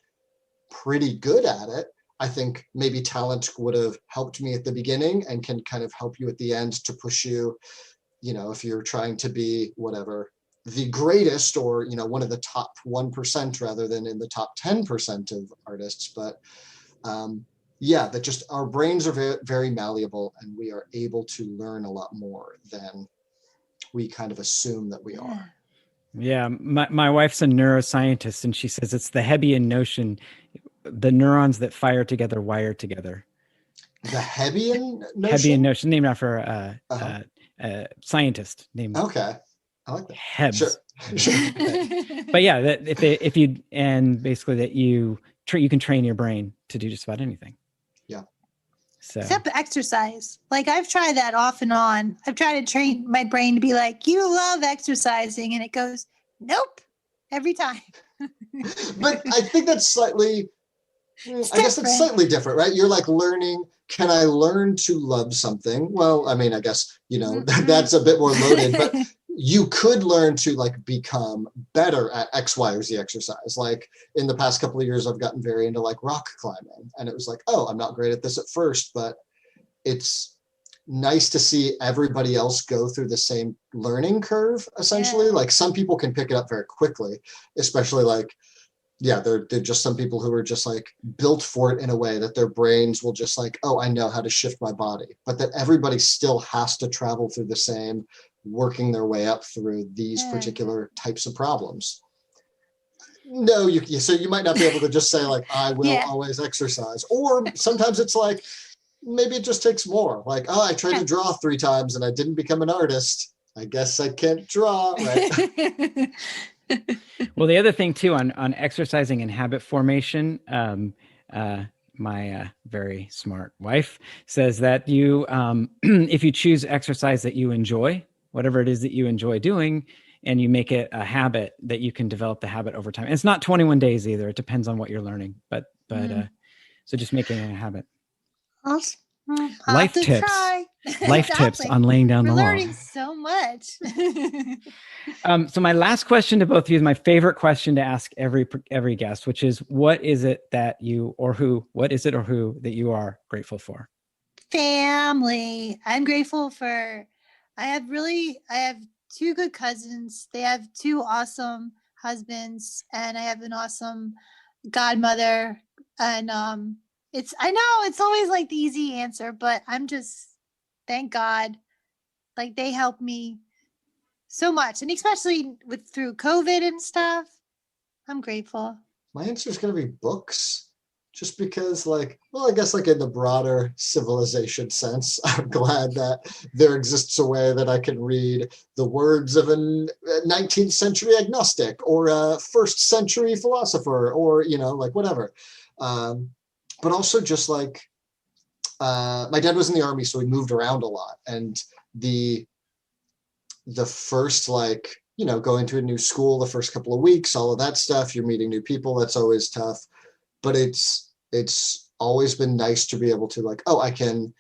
pretty good at it. I think maybe talent would have helped me at the beginning and can kind of help you at the end to push you. You know, if you're trying to be whatever, the greatest, or, you know, one of the top 1% rather than in the top 10% of artists. But yeah, that just our brains are very, very malleable, and we are able to learn a lot more than we kind of assume that we are. Yeah, my wife's a neuroscientist, and she says it's the Hebbian notion, the neurons that fire together wire together. The Hebbian notion? Hebbian notion, named after a scientist named. Okay, I like that. Hebs. Sure. But yeah, that if you and basically that you can train your brain to do just about anything. Yeah. So. Except exercise. Like, I've tried that off and on. I've tried to train my brain to be like, you love exercising, and it goes, nope, every time. But I think that's slightly. I guess that's slightly different, right? You're like learning, can I learn to love something? Well, I mean, I guess, you know, that's a bit more loaded, but you could learn to like become better at X, Y, or Z exercise. Like in the past couple of years, I've gotten very into like rock climbing, and it was like, oh, I'm not great at this at first, but it's nice to see everybody else go through the same learning curve, essentially. Like some people can pick it up very quickly, especially like, yeah, they're just some people who are just like built for it in a way that their brains will just like, oh, I know how to shift my body, but that everybody still has to travel through the same, working their way up through these particular types of problems. No, so you might not be able to just say like, I will always exercise. Or sometimes it's like, maybe it just takes more. Like, oh, I tried to draw 3 times and I didn't become an artist. I guess I can't draw, right? Well, the other thing too on exercising and habit formation, my very smart wife says that you, if you choose exercise that you enjoy, whatever it is that you enjoy doing, and you make it a habit, that you can develop the habit over time. And it's not 21 days either. It depends on what you're learning, but so just making it a habit. Life tips. Life tips on laying down the law. We're learning so much. So my last question to both of you is my favorite question to ask every guest, which is, what is it that you or who that you are grateful for? Family. I'm grateful for, I have 2 good cousins. They have 2 awesome husbands, and I have an awesome godmother. And I know it's always like the easy answer, but I'm just, thank God, like they helped me so much. And especially through COVID and stuff, I'm grateful. My answer is going to be books. just because like, well, I guess like in the broader civilization sense, I'm glad that there exists a way that I can read the words of a 19th century agnostic or a first century philosopher or, like whatever. But also just like, my dad was in the army, so we moved around a lot. And the first like, going to a new school, the first couple of weeks, all of that stuff, you're meeting new people, that's always tough. But it's always been nice to be able to like, I can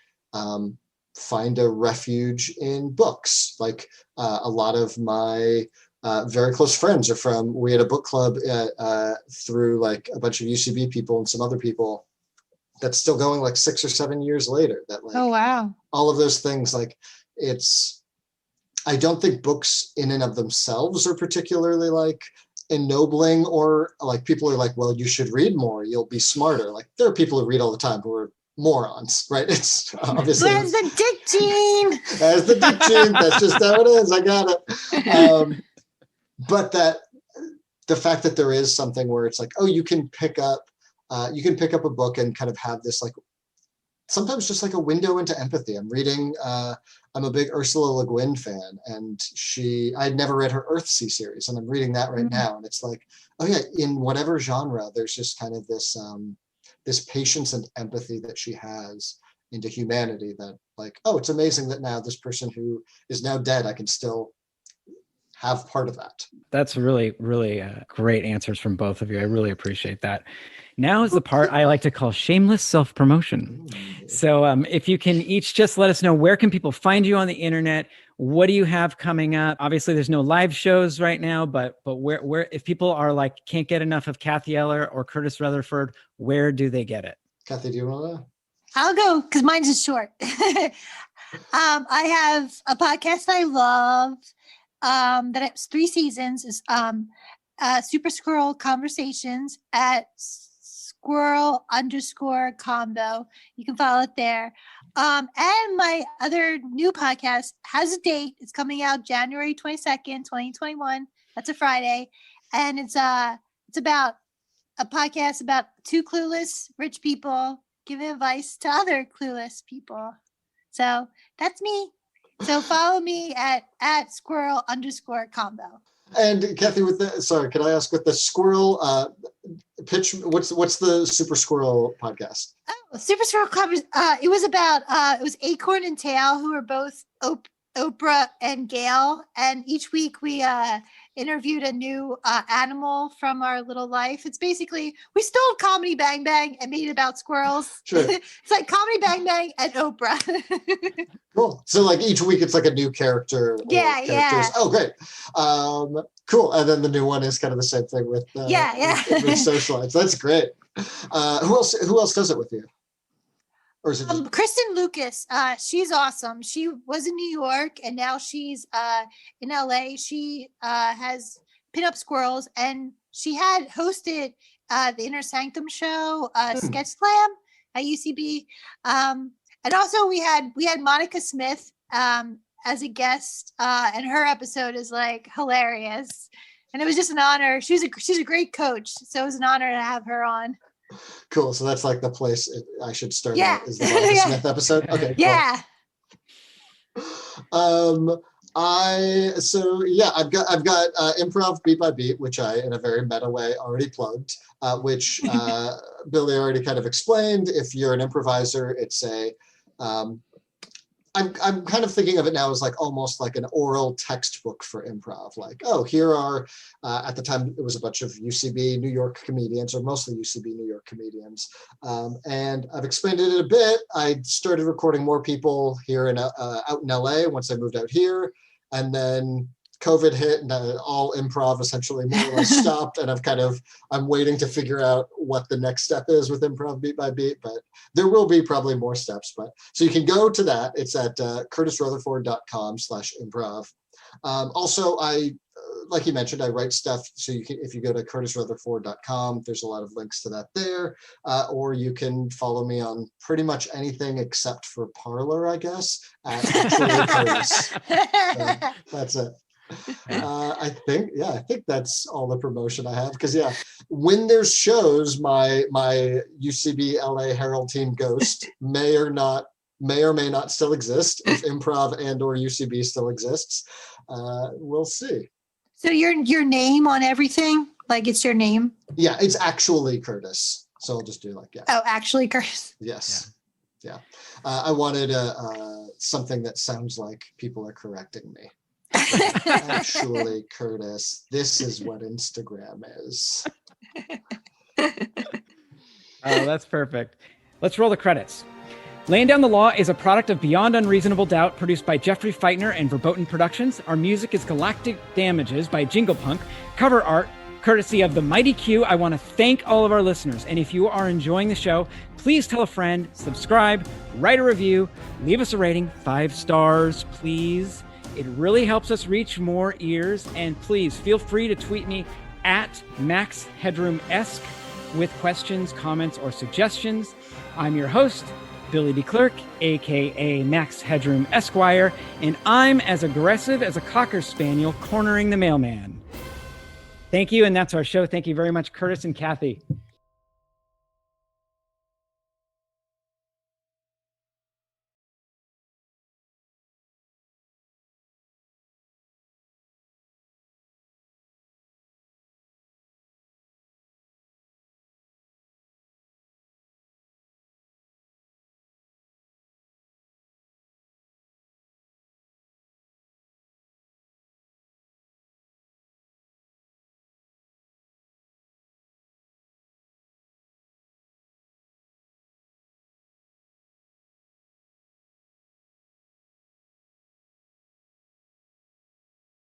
find a refuge in books. Like a lot of my very close friends are we had a book club through like a bunch of UCB people and some other people that's still going like 6 or 7 years later. That like, oh wow, all of those things, like I don't think books in and of themselves are particularly like ennobling or like people are like, well, you should read more, you'll be smarter. Like there are people who read all the time who are morons, right? It's obviously there's the dick gene. There's the dick gene. That's just how it is. I got it. But the fact that there is something where it's like, you can pick up a book and kind of have this like sometimes just like a window into empathy. I'm a big Ursula Le Guin fan, and I'd never read her Earthsea series, and I'm reading that right now. And it's like, oh yeah, in whatever genre, there's just kind of this patience and empathy that she has into humanity that like, it's amazing that now this person who is now dead, I can still have part of that. That's really, really great answers from both of you. I really appreciate that. Now is the part I like to call shameless self-promotion. So if you can each just let us know, where can people find you on the internet? What do you have coming up? Obviously, there's no live shows right now, but where if people are like, can't get enough of Cathy Eller or Curtis Retherford, where do they get it? Kathy, do you want to? I'll go because mine's is short. I have a podcast I love that has 3 seasons. Is Super Squirrel Conversations at squirrel_combo. You can follow it there. And my other new podcast has a date. It's coming out January 22nd, 2021. That's a Friday. And it's about a podcast about 2 clueless rich people giving advice to other clueless people. So that's me. So follow me at squirrel_combo. And Kathy, can I ask with the squirrel pitch? What's the Super Squirrel podcast? Oh, Super Squirrel Club. It was Acorn and Tail, who are both Oprah and Gail, and each week we interviewed a new animal from our little life. It's basically, we stole Comedy Bang Bang and made it about squirrels. Sure. It's like Comedy Bang Bang and Oprah. Cool. So like each week it's like a new character. Yeah. Oh, great. Cool. And then the new one is kind of the same thing with with socialites. That's great. Who else does it with you? Or is it just... Kristen Lucas. She's awesome. She was in New York and now she's in LA. She has Pinup Squirrels, and she had hosted the Inner Sanctum show, Sketch Slam at UCB. And also we had Monica Smith as a guest, and her episode is like hilarious. And it was just an honor. She's a great coach, so it was an honor to have her on. Cool. So that's like the place I should start out, is the Monica Smith episode. Okay. Cool. Yeah. I've got Improv Beat by Beat, which I, in a very meta way, already plugged, which Billy already kind of explained. If you're an improviser, it's I'm kind of thinking of it now as like almost like an oral textbook for improv. Like, here are, at the time it was a bunch of UCB New York comedians, or mostly UCB New York comedians. And I've expanded it a bit. I started recording more people here out in LA once I moved out here. And then COVID hit and all improv essentially more or less stopped. And I'm waiting to figure out what the next step is with Improv Beat by Beat, but there will be probably more steps. So you can go to that. It's at curtisrutherford.com/improv. Also, like you mentioned, I write stuff. So if you go to curtisrutherford.com, there's a lot of links to that there. Or you can follow me on pretty much anything except for Parler, I guess, at Curtis. So that's it. I think that's all the promotion I have. Because when there's shows, my UCB LA Herald Team Ghost may or may not still exist. If Improv and or UCB still exists, we'll see. So your name on everything, like it's your name? Yeah, it's actually Curtis. So I'll just do Oh, actually Curtis. Yes. Yeah. I wanted something that sounds like people are correcting me. Actually, Curtis, this is what Instagram is. Oh, that's perfect. Let's roll the credits. Laying Down the Law is a product of Beyond Unreasonable Doubt, produced by Jeffrey Feitner and Verboten Productions. Our music is Galactic Damages by Jingle Punk. Cover art, courtesy of the Mighty Q. I want to thank all of our listeners. And if you are enjoying the show, please tell a friend, subscribe, write a review, leave us a rating, 5 stars, please. It really helps us reach more ears. And please feel free to tweet me at MaxHeadroom-esque with questions, comments, or suggestions. I'm your host, Billy DeClercq, aka Max Headroom Esquire, and I'm as aggressive as a Cocker Spaniel cornering the mailman. Thank you, and that's our show. Thank you very much, Curtis and Cathy.